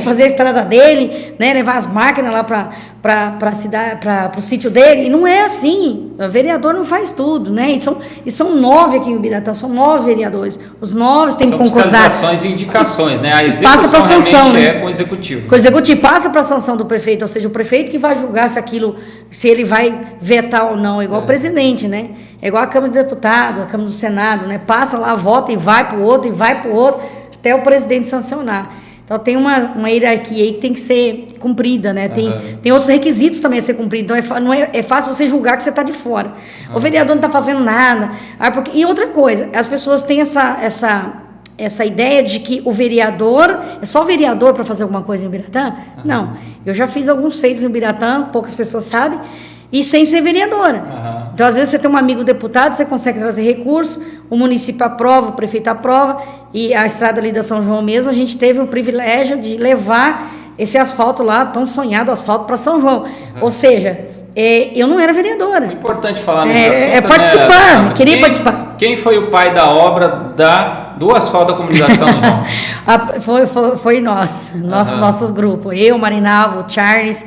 fazer a estrada dele, né, levar as máquinas lá para o sítio dele. E não é assim, o vereador não faz tudo, né? E são 9 aqui em Ubiratã, são 9 vereadores. Os 9 têm que concordar. São fiscalizações e indicações, né? A execução passa para sanção, né? Com o executivo. Com o executivo, passa para a sanção do prefeito, ou seja, o prefeito que vai julgar se ele vai vetar ou não, igual o presidente, né? É igual a Câmara de Deputados, a Câmara do Senado, né? Passa lá, vota e vai para o outro, até o presidente sancionar. Então, tem uma hierarquia aí que tem que ser cumprida, né? Tem outros requisitos também a ser cumpridos. Então, não é fácil você julgar que você está de fora. O vereador não está fazendo nada. E outra coisa, as pessoas têm essa ideia de que o vereador, é só o vereador para fazer alguma coisa em Ubiratã? Não. Eu já fiz alguns feitos em Ubiratã, poucas pessoas sabem, e sem ser vereadora. Então, às vezes, você tem um amigo deputado, você consegue trazer recurso, o município aprova, o prefeito aprova, e a estrada ali da São João mesmo, a gente teve o privilégio de levar esse asfalto lá, tão sonhado asfalto, para São João. Ou seja, eu não era vereadora. É importante falar nesse assunto. Participar, né? queria participar. Quem foi o pai da obra do asfalto da comunidade São João? Foi nosso grupo. Eu, Marinalvo, o Charles,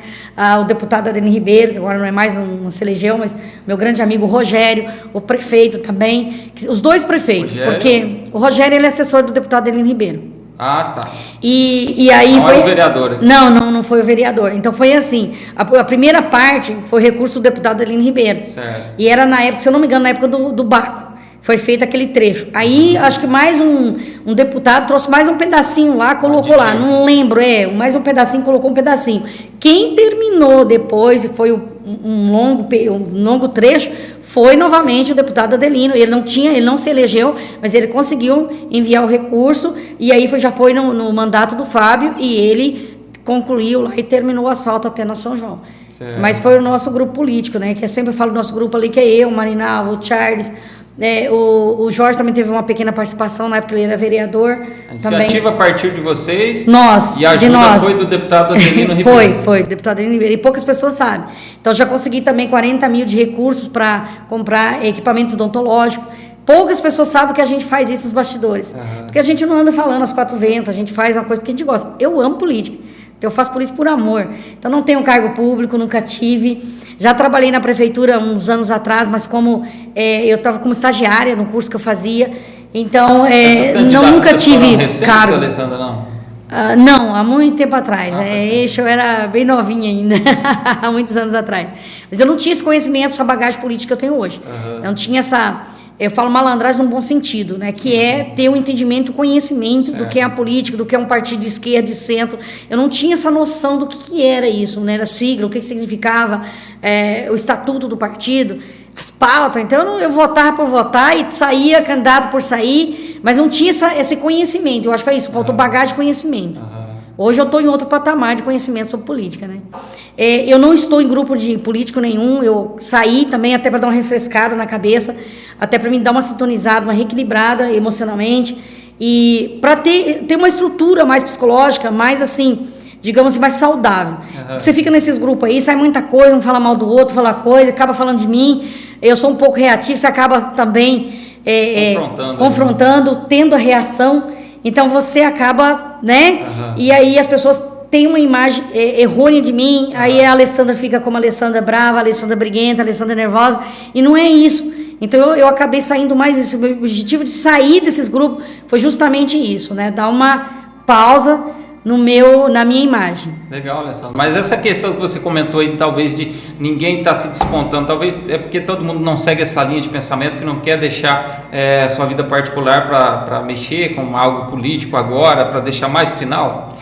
o deputado Adelino Ribeiro, que agora não é mais, não se elegeu, mas meu grande amigo Rogério, o prefeito também, os dois prefeitos, porque o Rogério ele é assessor do deputado Adelino Ribeiro. Ah, tá. E aí não foi era o vereador aqui. Não foi o vereador. Então foi assim, a primeira parte foi recurso do deputado Adelino Ribeiro. Certo. E era na época, se eu não me engano, na época do Baco. Foi feito aquele trecho. Aí, acho que mais um deputado trouxe mais um pedacinho lá, colocou lá. Não lembro, mais um pedacinho, colocou um pedacinho. Quem terminou depois, e foi um longo trecho, foi novamente o deputado Adelino. Ele não se elegeu, mas ele conseguiu enviar o recurso, e aí já foi no mandato do Fábio, e ele concluiu lá e terminou o asfalto até na São João. Certo. Mas foi o nosso grupo político, né? Que eu sempre falo do nosso grupo ali, que é eu, o Marinalvo, o Charles... o Jorge também teve uma pequena participação na época que ele era vereador. A iniciativa a partir de vocês. Nós. E a ajuda foi do deputado Adelino Ribeiro. Foi, do deputado Adelino Ribeiro. E poucas pessoas sabem. Então, já consegui também 40 mil de recursos para comprar equipamentos odontológicos. Poucas pessoas sabem que a gente faz isso nos bastidores. Porque a gente não anda falando aos quatro ventos, a gente faz uma coisa porque a gente gosta. Eu amo política. Eu faço política por amor. Então, não tenho cargo público, nunca tive. Já trabalhei na prefeitura uns anos atrás, mas eu estava como estagiária no curso que eu fazia. Então, nunca tive cargo. Alessandra, não? Não, há muito tempo atrás. Eu era bem novinha ainda, há muitos anos atrás. Mas eu não tinha esse conhecimento, essa bagagem política que eu tenho hoje. Eu não tinha essa... Eu falo malandragem num bom sentido, né? Que é ter o entendimento, o conhecimento do que é a política, do que é um partido de esquerda, de centro. Eu não tinha essa noção do que era isso, né? Da sigla, o que significava, o estatuto do partido, as pautas. Então, eu votava por votar e saía candidato por sair, mas não tinha esse conhecimento. Eu acho que foi isso, faltou bagagem de conhecimento. Hoje eu estou em outro patamar de conhecimento sobre política, né? Eu não estou em grupo de político nenhum, eu saí também até para dar uma refrescada na cabeça, até para me dar uma sintonizada, uma reequilibrada emocionalmente, e para ter uma estrutura mais psicológica, mais assim, digamos assim, mais saudável. Você fica nesses grupos aí, sai muita coisa, um fala mal do outro, fala coisa, acaba falando de mim, eu sou um pouco reativo, você acaba também confrontando, tendo a reação. Então você acaba, né? E aí as pessoas têm uma imagem errônea de mim. Aí a Alessandra fica como a Alessandra brava, a Alessandra briguenta, a Alessandra nervosa. E não é isso. Então eu acabei saindo mais. Esse objetivo de sair desses grupos foi justamente isso, né? Dar uma pausa na minha imagem. Legal, Alessandra. Mas essa questão que você comentou aí, talvez de ninguém estar se despontando, talvez é porque todo mundo não segue essa linha de pensamento, que não quer deixar sua vida particular para mexer com algo político agora, para deixar mais pro final?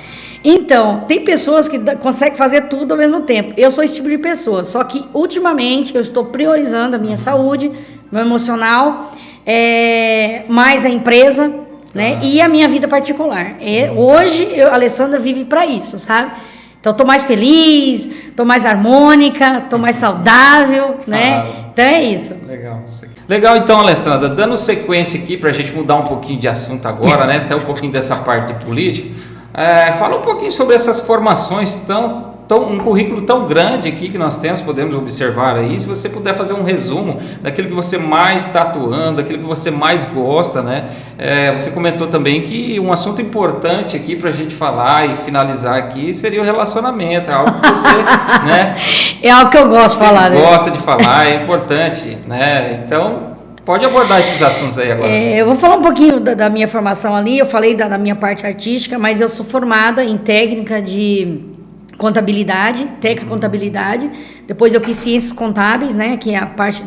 Então, tem pessoas que conseguem fazer tudo ao mesmo tempo. Eu sou esse tipo de pessoa, só que ultimamente eu estou priorizando a minha saúde, meu emocional, mais a empresa, né? E a minha vida particular. Hoje, a Alessandra vive para isso, sabe? Então, estou mais feliz, estou mais harmônica, estou mais saudável, né? Então, é isso. Legal, então, Alessandra, dando sequência aqui para a gente mudar um pouquinho de assunto agora, né? Sair um pouquinho dessa parte de política. Fala um pouquinho sobre essas formações um currículo tão grande aqui que nós temos, podemos observar aí. Se você puder fazer um resumo daquilo que você mais está atuando, daquilo que você mais gosta, né? Você comentou também que um assunto importante aqui para a gente falar e finalizar aqui seria o relacionamento, é algo que você, né? É algo que eu gosto de falar, né? Gosta de falar, é importante, né? Então, pode abordar esses assuntos aí agora. Eu vou falar um pouquinho da minha formação ali, eu falei da minha parte artística, mas eu sou formada em técnica de contabilidade, técnica de contabilidade. Depois eu fiz ciências contábeis, né, que é a parte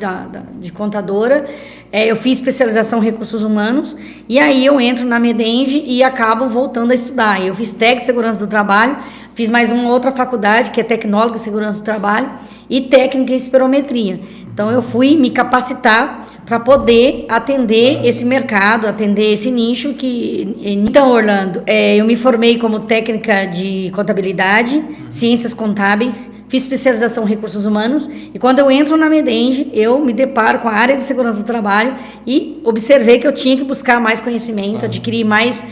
de contadora. Eu fiz especialização em recursos humanos e aí eu entro na Medenge e acabo voltando a estudar. Eu fiz técnica de segurança do trabalho, fiz mais uma outra faculdade que é tecnóloga de segurança do trabalho e técnica em espirometria. Então eu fui me capacitar para poder atender esse mercado, atender esse nicho que... Então, Orlando, eu me formei como técnica de contabilidade, ciências contábeis, fiz especialização em recursos humanos e quando eu entro na Medenge, eu me deparo com a área de segurança do trabalho e observei que eu tinha que buscar mais conhecimento, adquirir mais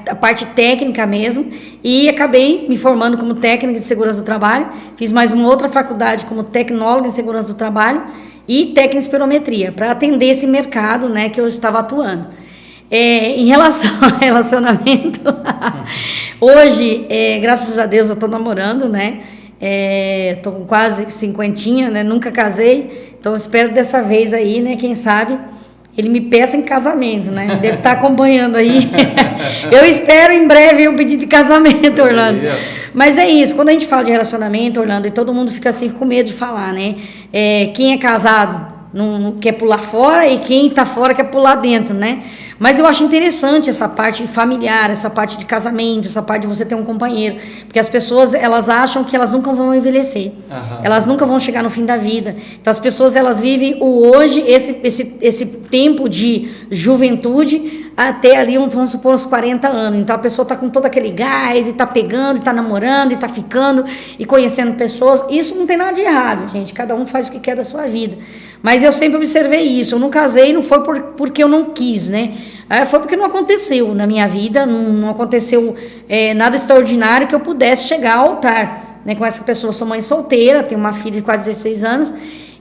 a parte técnica mesmo e acabei me formando como técnica de segurança do trabalho, fiz mais uma outra faculdade como tecnóloga em segurança do trabalho e técnica de espirometria, para atender esse mercado, né, que eu estava atuando. Em relação ao relacionamento, hoje, graças a Deus, eu estou namorando, né, estou com quase 50, né, nunca casei, então espero dessa vez aí, né, quem sabe, ele me peça em casamento, né, deve estar acompanhando aí, eu espero em breve um pedido de casamento, Orlando. Mas é isso, quando a gente fala de relacionamento, Orlando, e todo mundo fica assim com medo de falar, né? Quem é casado não quer pular fora e quem está fora quer pular dentro, né? Mas eu acho interessante essa parte familiar, essa parte de casamento, essa parte de você ter um companheiro, porque as pessoas, elas acham que elas nunca vão envelhecer, elas nunca vão chegar no fim da vida, então as pessoas, elas vivem o hoje, esse tempo de juventude, até ali, vamos supor, uns 40 anos, então a pessoa está com todo aquele gás, e está pegando, e está namorando, e está ficando, e conhecendo pessoas, isso não tem nada de errado, gente, cada um faz o que quer da sua vida, mas eu sempre observei isso, eu não casei, não foi porque eu não quis, né, foi porque não aconteceu na minha vida, não aconteceu nada extraordinário que eu pudesse chegar ao altar, né, com essa pessoa. Eu sou mãe solteira, tenho uma filha de quase 16 anos,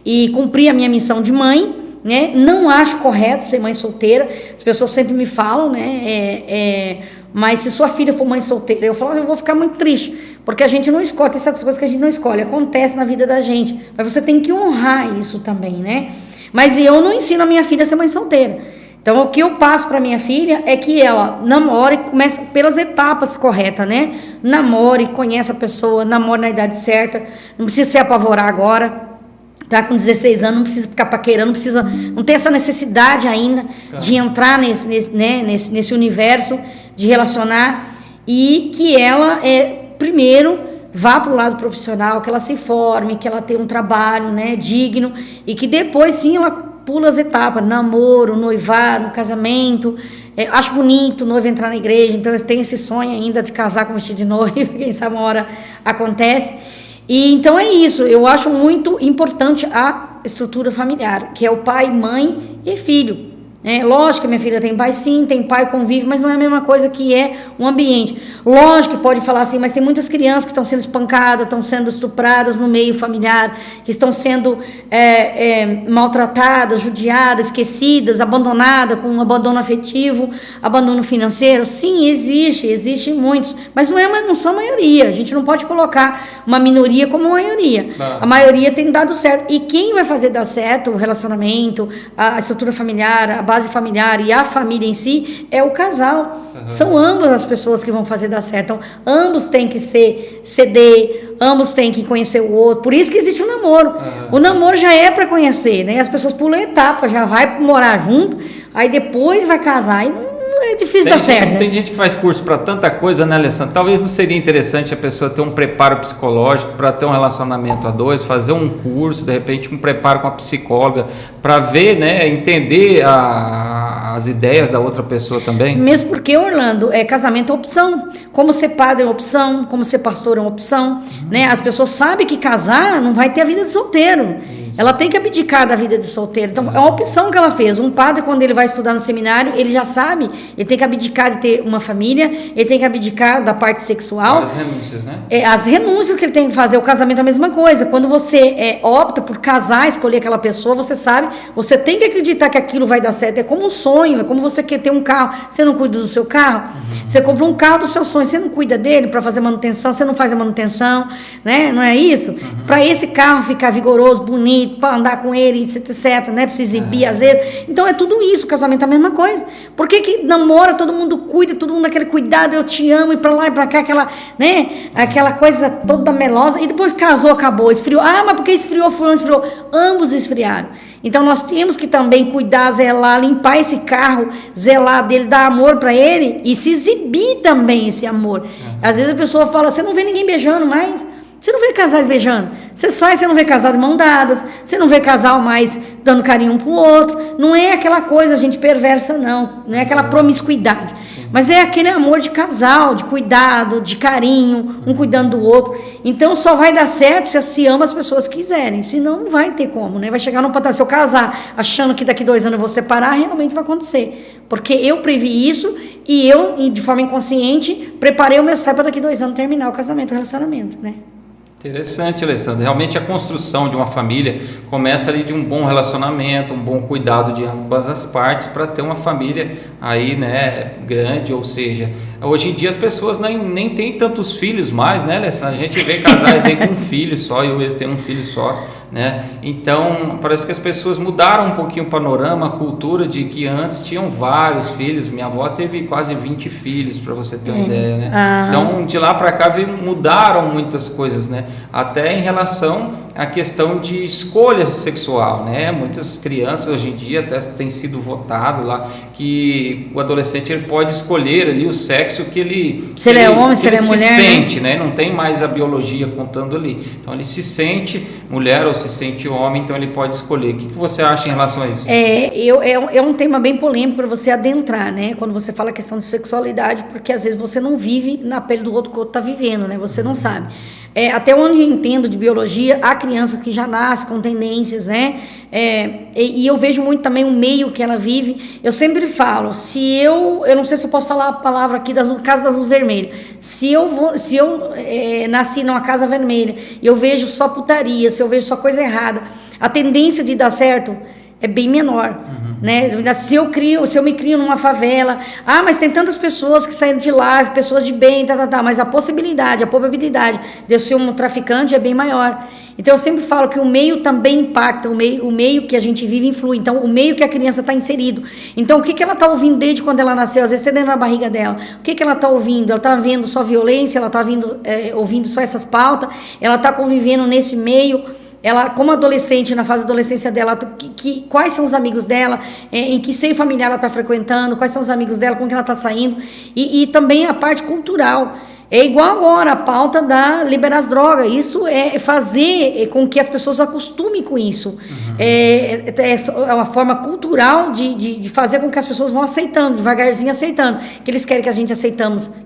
e cumpri a minha missão de mãe, né, não acho correto ser mãe solteira, as pessoas sempre me falam, né, mas se sua filha for mãe solteira, eu falo, eu vou ficar muito triste, porque a gente não escolhe, tem certas coisas que a gente não escolhe, acontece na vida da gente, mas você tem que honrar isso também, né, mas eu não ensino a minha filha a ser mãe solteira, Então, o que eu passo para minha filha é que ela namore, comece pelas etapas corretas, né? Namore, conheça a pessoa, namore na idade certa, não precisa se apavorar agora. Tá com 16 anos, não precisa ficar paquerando, não tem essa necessidade ainda de entrar nesse universo, de relacionar, e que ela, primeiro, vá para o lado profissional, que ela se forme, que ela tenha um trabalho, né, digno, e que depois, sim, ela pula as etapas, namoro, noivado, casamento. Acho bonito o noivo entrar na igreja, então tem esse sonho ainda de casar com vestido de noiva, quem sabe uma hora acontece. E então é isso, eu acho muito importante a estrutura familiar, que é o pai, mãe e filho. Lógico que minha filha tem pai sim, tem pai, convive, mas não é a mesma coisa que é um ambiente. Lógico que pode falar assim, mas tem muitas crianças que estão sendo espancadas, estão sendo estupradas no meio familiar, que estão sendo maltratadas, judiadas, esquecidas, abandonadas, com um abandono afetivo, abandono financeiro. Sim, existe muitos, mas não são a maioria. A gente não pode colocar uma minoria como uma maioria. A maioria tem dado certo. E quem vai fazer dar certo o relacionamento, a estrutura familiar, a base familiar e a família em si é o casal. São ambas as pessoas que vão fazer dar certo. Então, ambos têm que ceder, ambos têm que conhecer o outro. Por isso que existe o namoro. O namoro já é para conhecer, né? As pessoas pulam etapa, já vai morar junto, aí depois vai casar. E é difícil dar certo, né? Tem gente que faz curso para tanta coisa, né, Alessandra? Talvez não seria interessante a pessoa ter um preparo psicológico para ter um relacionamento a dois, fazer um curso, de repente um preparo com a psicóloga, para ver, né, entender as ideias da outra pessoa também? Mesmo porque, Orlando, casamento é opção. Como ser padre é uma opção, como ser pastor é uma opção, né? As pessoas sabem que casar não vai ter a vida de solteiro. Isso. Ela tem que abdicar da vida de solteiro. Então, é uma opção que ela fez. Um padre, quando ele vai estudar no seminário, ele já sabe, ele tem que abdicar de ter uma família, ele tem que abdicar da parte sexual. As renúncias, né? As renúncias que ele tem que fazer. O casamento é a mesma coisa. Quando você opta por casar, escolher aquela pessoa, você sabe, você tem que acreditar que aquilo vai dar certo. É como um sonho, é como você quer ter um carro. Você não cuida do seu carro? Você compra um carro do seu sonho, você não cuida dele para fazer manutenção, você não faz a manutenção, né? Não é isso? Para esse carro ficar vigoroso, bonito, para andar com ele, etc, né? Para se exibir às vezes. Então é tudo isso, o casamento é a mesma coisa. Por que namora, todo mundo cuida, todo mundo aquele cuidado, eu te amo, e para lá e para cá, aquela, né? Aquela coisa toda melosa, e depois casou, acabou, esfriou. Mas porque esfriou, fulano esfriou. Ambos esfriaram. Então nós temos que também cuidar, zelar, limpar esse carro, zelar dele, dar amor para ele e se exibir também esse amor. Às vezes a pessoa fala, você não vê ninguém beijando mais, você não vê casais beijando, você sai, você não vê casal de mão dadas, você não vê casal mais dando carinho um pro outro, não é aquela coisa, gente, perversa não é aquela promiscuidade, mas é aquele amor de casal, de cuidado, de carinho, um cuidando do outro. Então só vai dar certo se ama as pessoas quiserem, senão não vai ter como, né? Vai chegar num patamar, se eu casar achando que daqui 2 anos eu vou separar, realmente vai acontecer, porque eu previ isso e eu, de forma inconsciente, preparei o meu céu para daqui 2 anos terminar o casamento, o relacionamento, né? Interessante, Alessandra. Realmente a construção de uma família começa ali de um bom relacionamento, um bom cuidado de ambas as partes para ter uma família aí, né, grande, ou seja, hoje em dia as pessoas nem têm tantos filhos mais, né, Alessandra? A gente vê casais aí com um filho só, eu mesmo tenho um filho só, né? Então, parece que as pessoas mudaram um pouquinho o panorama, a cultura de que antes tinham vários filhos. Minha avó teve quase 20 filhos, para você ter uma ideia, né? Então, de lá para cá mudaram muitas coisas, né? Até em relação à questão de escolha sexual, né? Muitas crianças hoje em dia até tem sido votado lá que o adolescente ele pode escolher ali o sexo que ele se ele é homem, se ele é mulher, se sente, né? Não tem mais a biologia contando ali. Então ele se sente mulher ou se sente homem, então ele pode escolher. O que você acha em relação a isso? É um tema bem polêmico para você adentrar, né? Quando você fala a questão de sexualidade, porque às vezes você não vive na pele do outro que o outro está vivendo, né? Você não sabe. Até onde eu entendo de biologia, há criança que já nasce com tendências, né? E eu vejo muito também o meio que ela vive. Eu sempre falo, eu não sei se eu posso falar a palavra aqui das Casa das Luzes Vermelhas. Se eu nasci numa casa vermelha, eu vejo só putaria, se eu vejo só coisa errada, a tendência de dar certo é bem menor. Né? Se eu me crio numa favela, mas tem tantas pessoas que saíram de lá, pessoas de bem, mas a possibilidade, a probabilidade de eu ser um traficante é bem maior. Então eu sempre falo que o meio também impacta, o meio que a gente vive influi, então o meio que a criança está inserido. Então o que ela está ouvindo desde quando ela nasceu, às vezes dentro da barriga dela, o que ela está ouvindo? Ela está vendo só violência, ela está ouvindo só essas pautas, ela está convivendo nesse meio. Ela, como adolescente, na fase da adolescência dela, quais são os amigos dela, em que seio familiar ela está frequentando, quais são os amigos dela, com quem ela está saindo, e também a parte cultural. É igual agora a pauta da liberar as drogas. Isso é fazer com que as pessoas acostumem com isso. Uhum. É uma forma cultural de fazer com que as pessoas vão aceitando, devagarzinho aceitando. Que eles querem que a gente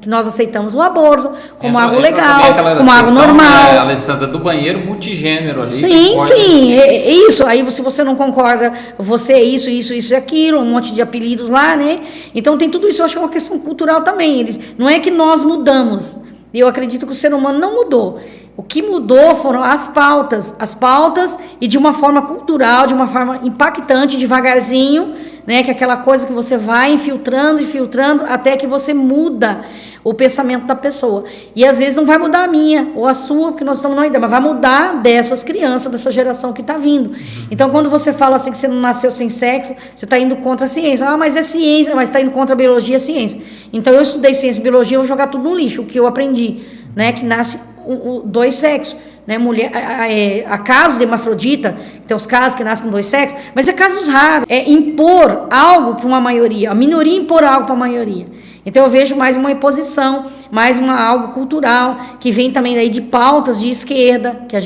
que nós aceitamos o aborto como algo legal, como algo normal. Né, Alessandra, do banheiro multigênero ali. Sim, é isso. Aí se você não concorda, você é isso e aquilo, um monte de apelidos lá, né? Então tem tudo isso, eu acho que é uma questão cultural também. Não é que nós mudamos. Eu acredito que o ser humano não mudou. O que mudou foram as pautas e de uma forma cultural, de uma forma impactante, devagarzinho, né? Que é aquela coisa que você vai infiltrando até que você muda o pensamento da pessoa. E às vezes não vai mudar a minha ou a sua, porque nós estamos na ideia, mas vai mudar dessas crianças, dessa geração que está vindo. Então, quando você fala assim que você não nasceu sem sexo, você está indo contra a ciência. Ah, mas é ciência, mas está indo contra a biologia, é ciência. Então, eu estudei ciência e biologia, eu vou jogar tudo no lixo, o que eu aprendi, né? Que nasce dois sexos. Né, mulher, há casos de hermafrodita, tem os casos que nascem com dois sexos, mas é casos raros. É impor algo para uma maioria, a minoria impor algo para a maioria. Então eu vejo mais uma imposição, mais algo cultural, que vem também daí de pautas de esquerda, que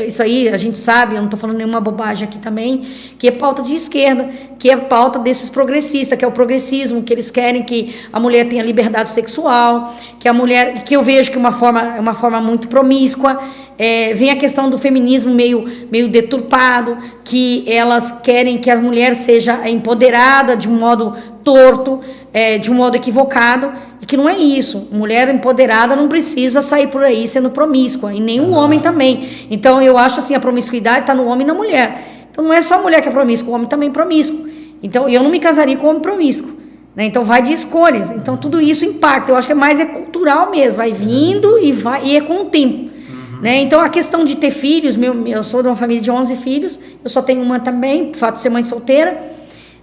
isso aí a gente sabe, eu não estou falando nenhuma bobagem aqui também, que é pauta de esquerda, que é pauta desses progressistas, que é o progressismo, que eles querem que a mulher tenha liberdade sexual, que a mulher, que eu vejo que é uma forma muito promíscua. Vem a questão do feminismo meio deturpado, que elas querem que a mulher seja empoderada de um modo torto, de um modo equivocado, e que não é isso. Mulher empoderada não precisa sair por aí sendo promíscua, e nem o homem também. Então eu acho assim, a promiscuidade está no homem e na mulher. Então não é só a mulher que é promíscua, o homem também é promíscuo. Então eu não me casaria com um homem promíscuo, né? Então vai de escolhas. Então tudo isso impacta. Eu acho que é cultural mesmo, vai vindo e é com o tempo. Né? Então a questão de ter filhos, eu sou de uma família de 11 filhos, eu só tenho uma também, por fato de ser mãe solteira.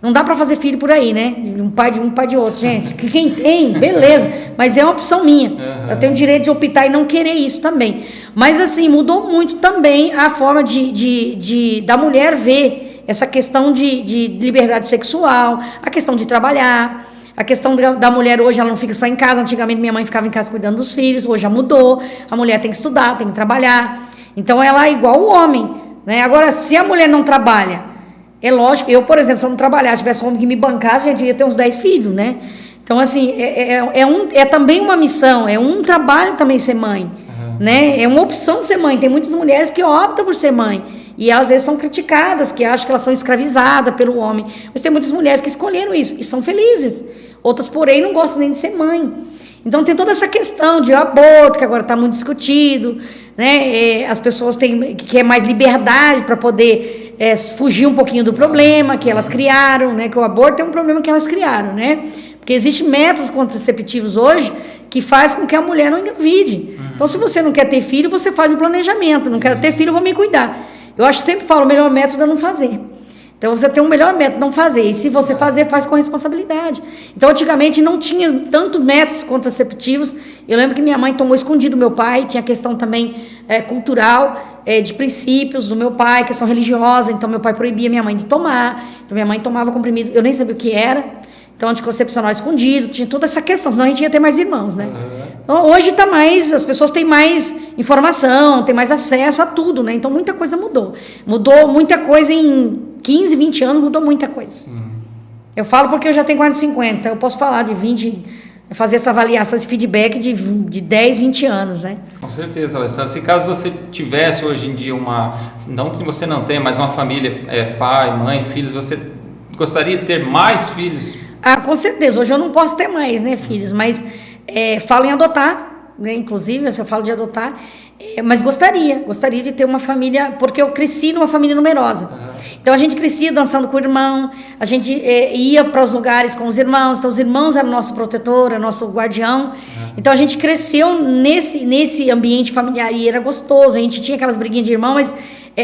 Não dá para fazer filho por aí, né? Um pai de outro, gente. Quem tem, beleza, mas é uma opção minha. Eu tenho o direito de optar e não querer isso também. Mas assim, mudou muito também a forma da mulher ver essa questão de liberdade sexual, a questão de trabalhar. A questão da mulher hoje, ela não fica só em casa. Antigamente minha mãe ficava em casa cuidando dos filhos, hoje já mudou. A mulher tem que estudar, tem que trabalhar. Então ela é igual o homem, né? Agora, se a mulher não trabalha, é lógico, eu, por exemplo, se eu não trabalhasse, tivesse um homem que me bancasse, já devia ter uns 10 filhos, né? Então, assim, é também uma missão, é um trabalho também ser mãe, né? É uma opção ser mãe. Tem muitas mulheres que optam por ser mãe. E às vezes são criticadas, que acham que elas são escravizadas pelo homem. Mas tem muitas mulheres que escolheram isso e são felizes. Outras, porém, não gostam nem de ser mãe. Então tem toda essa questão de aborto, que agora está muito discutido, né? As pessoas querem mais liberdade para poder fugir um pouquinho do problema que elas criaram, né? Que o aborto é um problema que elas criaram, né? Porque existem métodos contraceptivos hoje que faz com que a mulher não engravide. Então, se você não quer ter filho, você faz um planejamento. Não quero ter filho, vou me cuidar. Sempre falo, o melhor método é não fazer. Então, você tem um melhor método, não fazer. E se você fazer, faz com responsabilidade. Então, antigamente, não tinha tantos métodos contraceptivos. Eu lembro que minha mãe tomou escondido do meu pai. Tinha questão também cultural, de princípios do meu pai, questão religiosa. Então, meu pai proibia minha mãe de tomar. Então, minha mãe tomava comprimido. Eu nem sabia o que era. Então, anticoncepcional escondido. Tinha toda essa questão. Senão, a gente ia ter mais irmãos, né? Então, hoje está mais... As pessoas têm mais informação, têm mais acesso a tudo, né? Então, muita coisa mudou. Mudou muita coisa em 15, 20 anos, mudou muita coisa. Eu falo porque eu já tenho quase 50, eu posso falar de 20, fazer essa avaliação, esse feedback de 10, 20 anos, né? Com certeza, Alessandra. Se caso você tivesse hoje em dia não que você não tenha, mas uma família, pai, mãe, filhos, você gostaria de ter mais filhos? Ah, com certeza. Hoje eu não posso ter mais, né, filhos, mas falo em adotar, né? Inclusive, eu falo de adotar, mas gostaria de ter uma família, porque eu cresci numa família numerosa. Então, Então a gente crescia dançando com o irmão, a gente ia para os lugares com os irmãos, então os irmãos eram nosso protetor, era nosso guardião. Então a gente cresceu nesse ambiente familiar e era gostoso, a gente tinha aquelas briguinhas de irmão, mas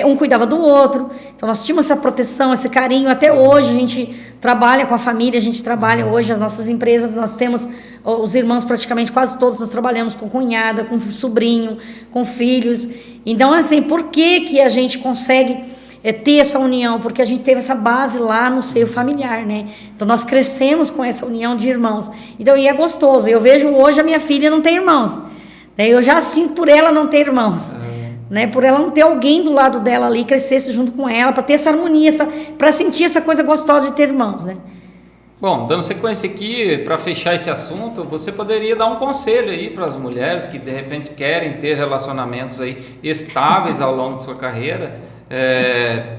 um cuidava do outro, então nós tínhamos essa proteção, esse carinho. Até hoje a gente trabalha com a família, a gente trabalha hoje as nossas empresas, nós temos os irmãos praticamente quase todos, nós trabalhamos com cunhada, com sobrinho, com filhos. Então assim, por que a gente consegue ter essa união? Porque a gente teve essa base lá no seio familiar, né? Então nós crescemos com essa união de irmãos, então e é gostoso. Eu vejo hoje a minha filha não tem irmãos, né? Eu já sinto por ela não ter irmãos, né? Por ela não ter alguém do lado dela ali, crescesse junto com ela, para ter essa harmonia, para sentir essa coisa gostosa de ter irmãos, né? Bom, dando sequência aqui, para fechar esse assunto, você poderia dar um conselho aí para as mulheres que de repente querem ter relacionamentos aí estáveis ao longo de sua carreira,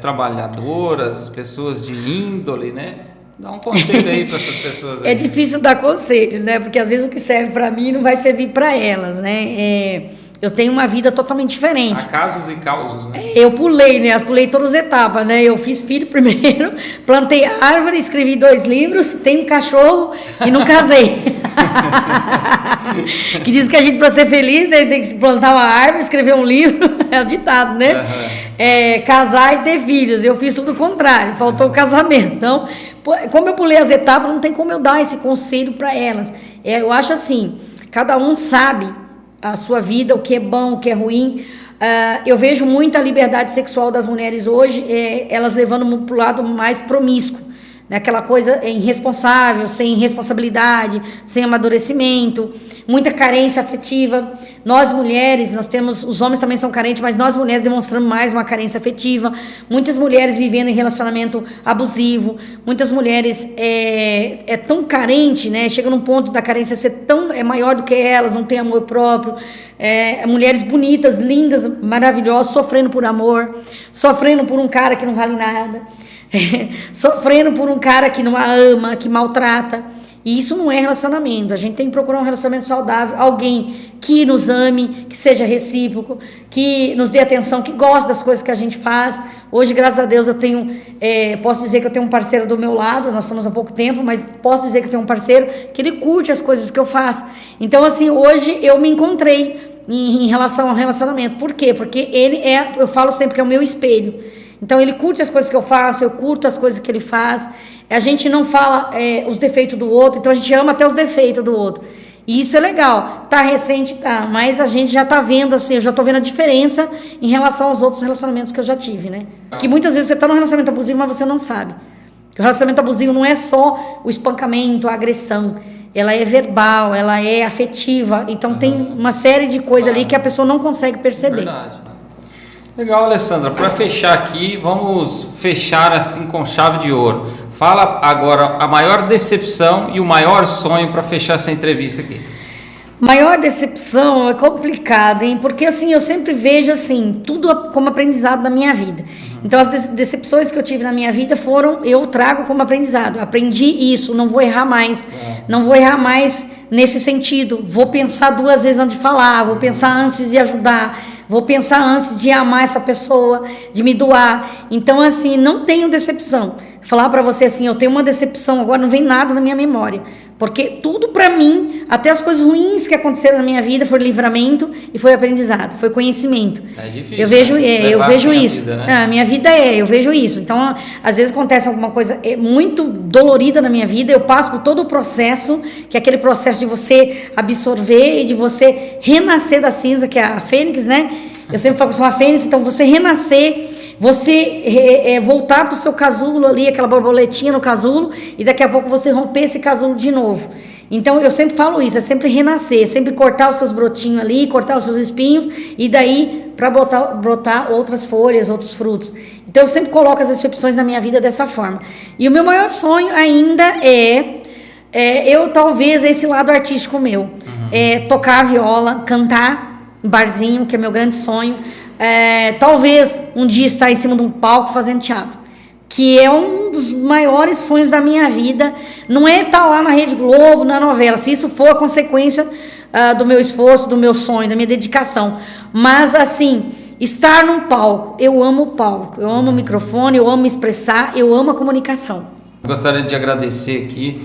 trabalhadoras, pessoas de índole, né? Dá um conselho aí para essas pessoas aí. É difícil dar conselho, né? Porque às vezes o que serve para mim não vai servir para elas, né? Eu tenho uma vida totalmente diferente. Há casos e causos, né? Eu pulei, né? Eu pulei todas as etapas, né? Eu fiz filho primeiro, plantei árvore, escrevi 2 livros, tenho um cachorro e não casei. Que diz que a gente, para ser feliz, né, tem que plantar uma árvore, escrever um livro, é o ditado, né? Casar e ter filhos. Eu fiz tudo o contrário, faltou o casamento. Então, como eu pulei as etapas, não tem como eu dar esse conselho para elas. Eu acho assim, cada um sabe a sua vida, o que é bom, o que é ruim. Eu vejo muita liberdade sexual das mulheres hoje, elas levando para o lado mais promíscuo, né? Aquela coisa irresponsável, sem responsabilidade, sem amadurecimento, muita carência afetiva. Nós mulheres, nós temos, os homens também são carentes, mas nós mulheres demonstramos mais uma carência afetiva. Muitas mulheres vivendo em relacionamento abusivo, muitas mulheres tão carente, né? Chega num ponto da carência ser tão maior do que elas, não tem amor próprio. Mulheres bonitas, lindas, maravilhosas, sofrendo por amor, sofrendo por um cara que não vale nada, sofrendo por um cara que não a ama, que maltrata. E isso não é relacionamento. A gente tem que procurar um relacionamento saudável, alguém que nos ame, que seja recíproco, que nos dê atenção, que goste das coisas que a gente faz. Hoje, graças a Deus, eu tenho, posso dizer que eu tenho um parceiro do meu lado, nós estamos há pouco tempo, mas posso dizer que eu tenho um parceiro que ele curte as coisas que eu faço. Então, assim, hoje eu me encontrei em relação ao relacionamento. Por quê? Porque ele eu falo sempre que é o meu espelho. Então ele curte as coisas que eu faço, eu curto as coisas que ele faz. A gente não fala os defeitos do outro, então a gente ama até os defeitos do outro. E isso é legal. Tá recente, tá, mas a gente já tá vendo assim, eu já tô vendo a diferença em relação aos outros relacionamentos que eu já tive, né? Que muitas vezes você tá num relacionamento abusivo, mas você não sabe. O relacionamento abusivo não é só o espancamento, a agressão. Ela é verbal, ela é afetiva. Então tem uma série de coisas ali que a pessoa não consegue perceber. Verdade. Legal, Alessandra. Para fechar aqui, vamos fechar assim com chave de ouro. Fala agora a maior decepção e o maior sonho para fechar essa entrevista aqui. Maior decepção é complicado, hein? Porque assim, eu sempre vejo assim, tudo como aprendizado na minha vida. Então as decepções que eu tive na minha vida eu trago como aprendizado. Aprendi isso, não vou errar mais. Não vou errar mais nesse sentido. Vou pensar 2 vezes antes de falar, vou pensar antes de ajudar, vou pensar antes de amar essa pessoa, de me doar. Então assim, não tenho decepção. Falar para você assim, eu tenho uma decepção, agora não vem nada na minha memória. Porque tudo para mim, até as coisas ruins que aconteceram na minha vida, foi livramento e foi aprendizado, foi conhecimento. É difícil. Eu vejo, né? eu vejo assim isso. A vida, né? A minha vida eu vejo isso. Então, às vezes acontece alguma coisa muito dolorida na minha vida, eu passo por todo o processo, que é aquele processo de você absorver e de você renascer da cinza, que é a fênix, né? Eu sempre falo que eu sou uma fênix, então você renascer, você voltar para o seu casulo ali, aquela borboletinha no casulo, e daqui a pouco você romper esse casulo de novo. Então eu sempre falo isso, é sempre renascer, sempre cortar os seus brotinhos ali, cortar os seus espinhos, e daí para brotar outras folhas, outros frutos. Então eu sempre coloco as decepções na minha vida dessa forma. E o meu maior sonho ainda eu talvez esse lado artístico meu, tocar a viola, cantar em barzinho, que é meu grande sonho. Talvez um dia estar em cima de um palco fazendo teatro, que é um dos maiores sonhos da minha vida. Não é estar lá na Rede Globo, na novela, se isso for a consequência do meu esforço, do meu sonho, da minha dedicação. Mas assim, estar num palco. Eu amo o palco, eu amo o microfone, eu amo me expressar, eu amo a comunicação. Gostaria de agradecer aqui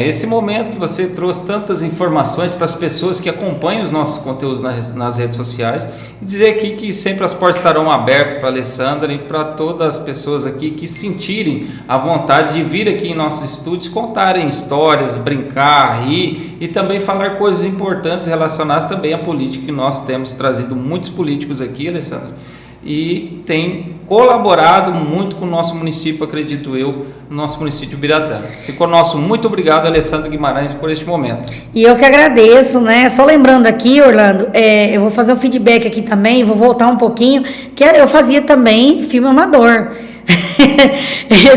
esse momento que você trouxe tantas informações para as pessoas que acompanham os nossos conteúdos nas redes sociais, e dizer aqui que sempre as portas estarão abertas para a Alessandra e para todas as pessoas aqui que sentirem a vontade de vir aqui em nossos estúdios, contarem histórias, brincar, rir e também falar coisas importantes relacionadas também à política, que nós temos trazido muitos políticos aqui, Alessandra, e tem colaborado muito com o nosso município, acredito eu, no nosso município de Ubiratã. Ficou nosso muito obrigado, Alessandra Guimarães, por este momento. E eu que agradeço, né? Só lembrando aqui, Orlando, eu vou fazer um feedback aqui também, vou voltar um pouquinho, que eu fazia também filme amador.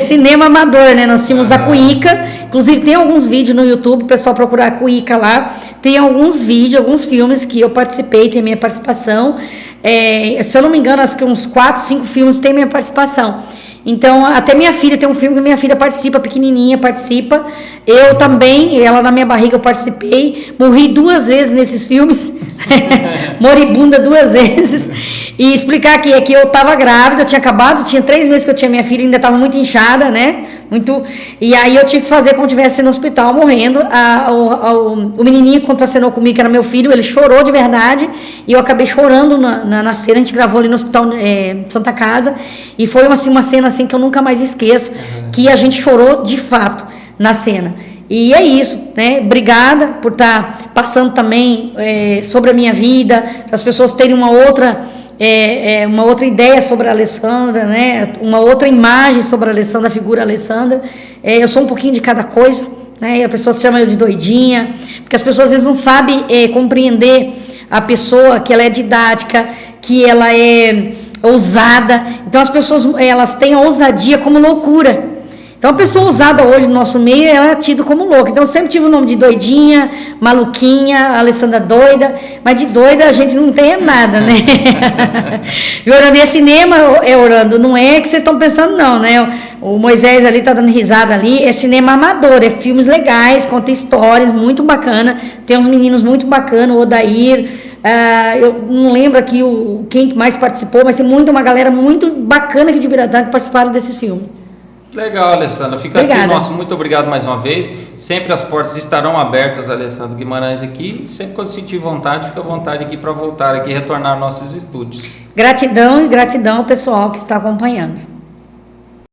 Cinema amador, né? Nós tínhamos a Cuíca, inclusive tem alguns vídeos no YouTube, o pessoal procurar a Cuíca lá, tem alguns vídeos, alguns filmes que eu participei, tem minha participação, se eu não me engano, acho que uns 4, 5 filmes tem minha participação. Então, até minha filha, tem um filme que minha filha participa, pequenininha, participa. Eu também, ela na minha barriga eu participei. Morri 2 vezes nesses filmes. Moribunda 2 vezes. E explicar aqui, é que eu estava grávida, eu tinha acabado, tinha 3 meses que eu tinha minha filha, ainda estava muito inchada, né? E aí eu tive que fazer como se estivesse no hospital, morrendo. O menininho que contracenou comigo, que era meu filho, ele chorou de verdade, e eu acabei chorando na cena. A gente gravou ali no hospital Santa Casa, e foi uma cena assim que eu nunca mais esqueço, que a gente chorou de fato na cena. E é isso, né? Obrigada por estar passando também sobre a minha vida, para as pessoas terem uma outra ideia sobre a Alessandra, né? Uma outra imagem sobre a Alessandra, a figura Alessandra. Eu sou um pouquinho de cada coisa, né? E a pessoa se chama eu de doidinha, porque as pessoas às vezes não sabem compreender a pessoa, que ela é didática, que ela é ousada. Então as pessoas elas têm a ousadia como loucura. Então a pessoa ousada hoje no nosso meio, ela é tida como louca. Então eu sempre tive o nome de doidinha, maluquinha, Alessandra doida, mas de doida a gente não tem nada, né? E Orlando, e cinema, Orlando, não é que vocês estão pensando não, né? O Moisés ali tá dando risada ali, é cinema amador, é filmes legais, conta histórias, muito bacana, tem uns meninos muito bacanas, o Odair, eu não lembro aqui quem mais participou, mas tem uma galera muito bacana aqui de Ubiratã que participaram desses filmes. Legal, Alessandra. Fica Obrigada. aqui o nosso muito obrigado mais uma vez. Sempre as portas estarão abertas, Alessandra Guimarães aqui. Sempre quando sentir vontade, fica à vontade aqui para voltar aqui e retornar aos nossos estúdios. Gratidão e gratidão ao pessoal que está acompanhando.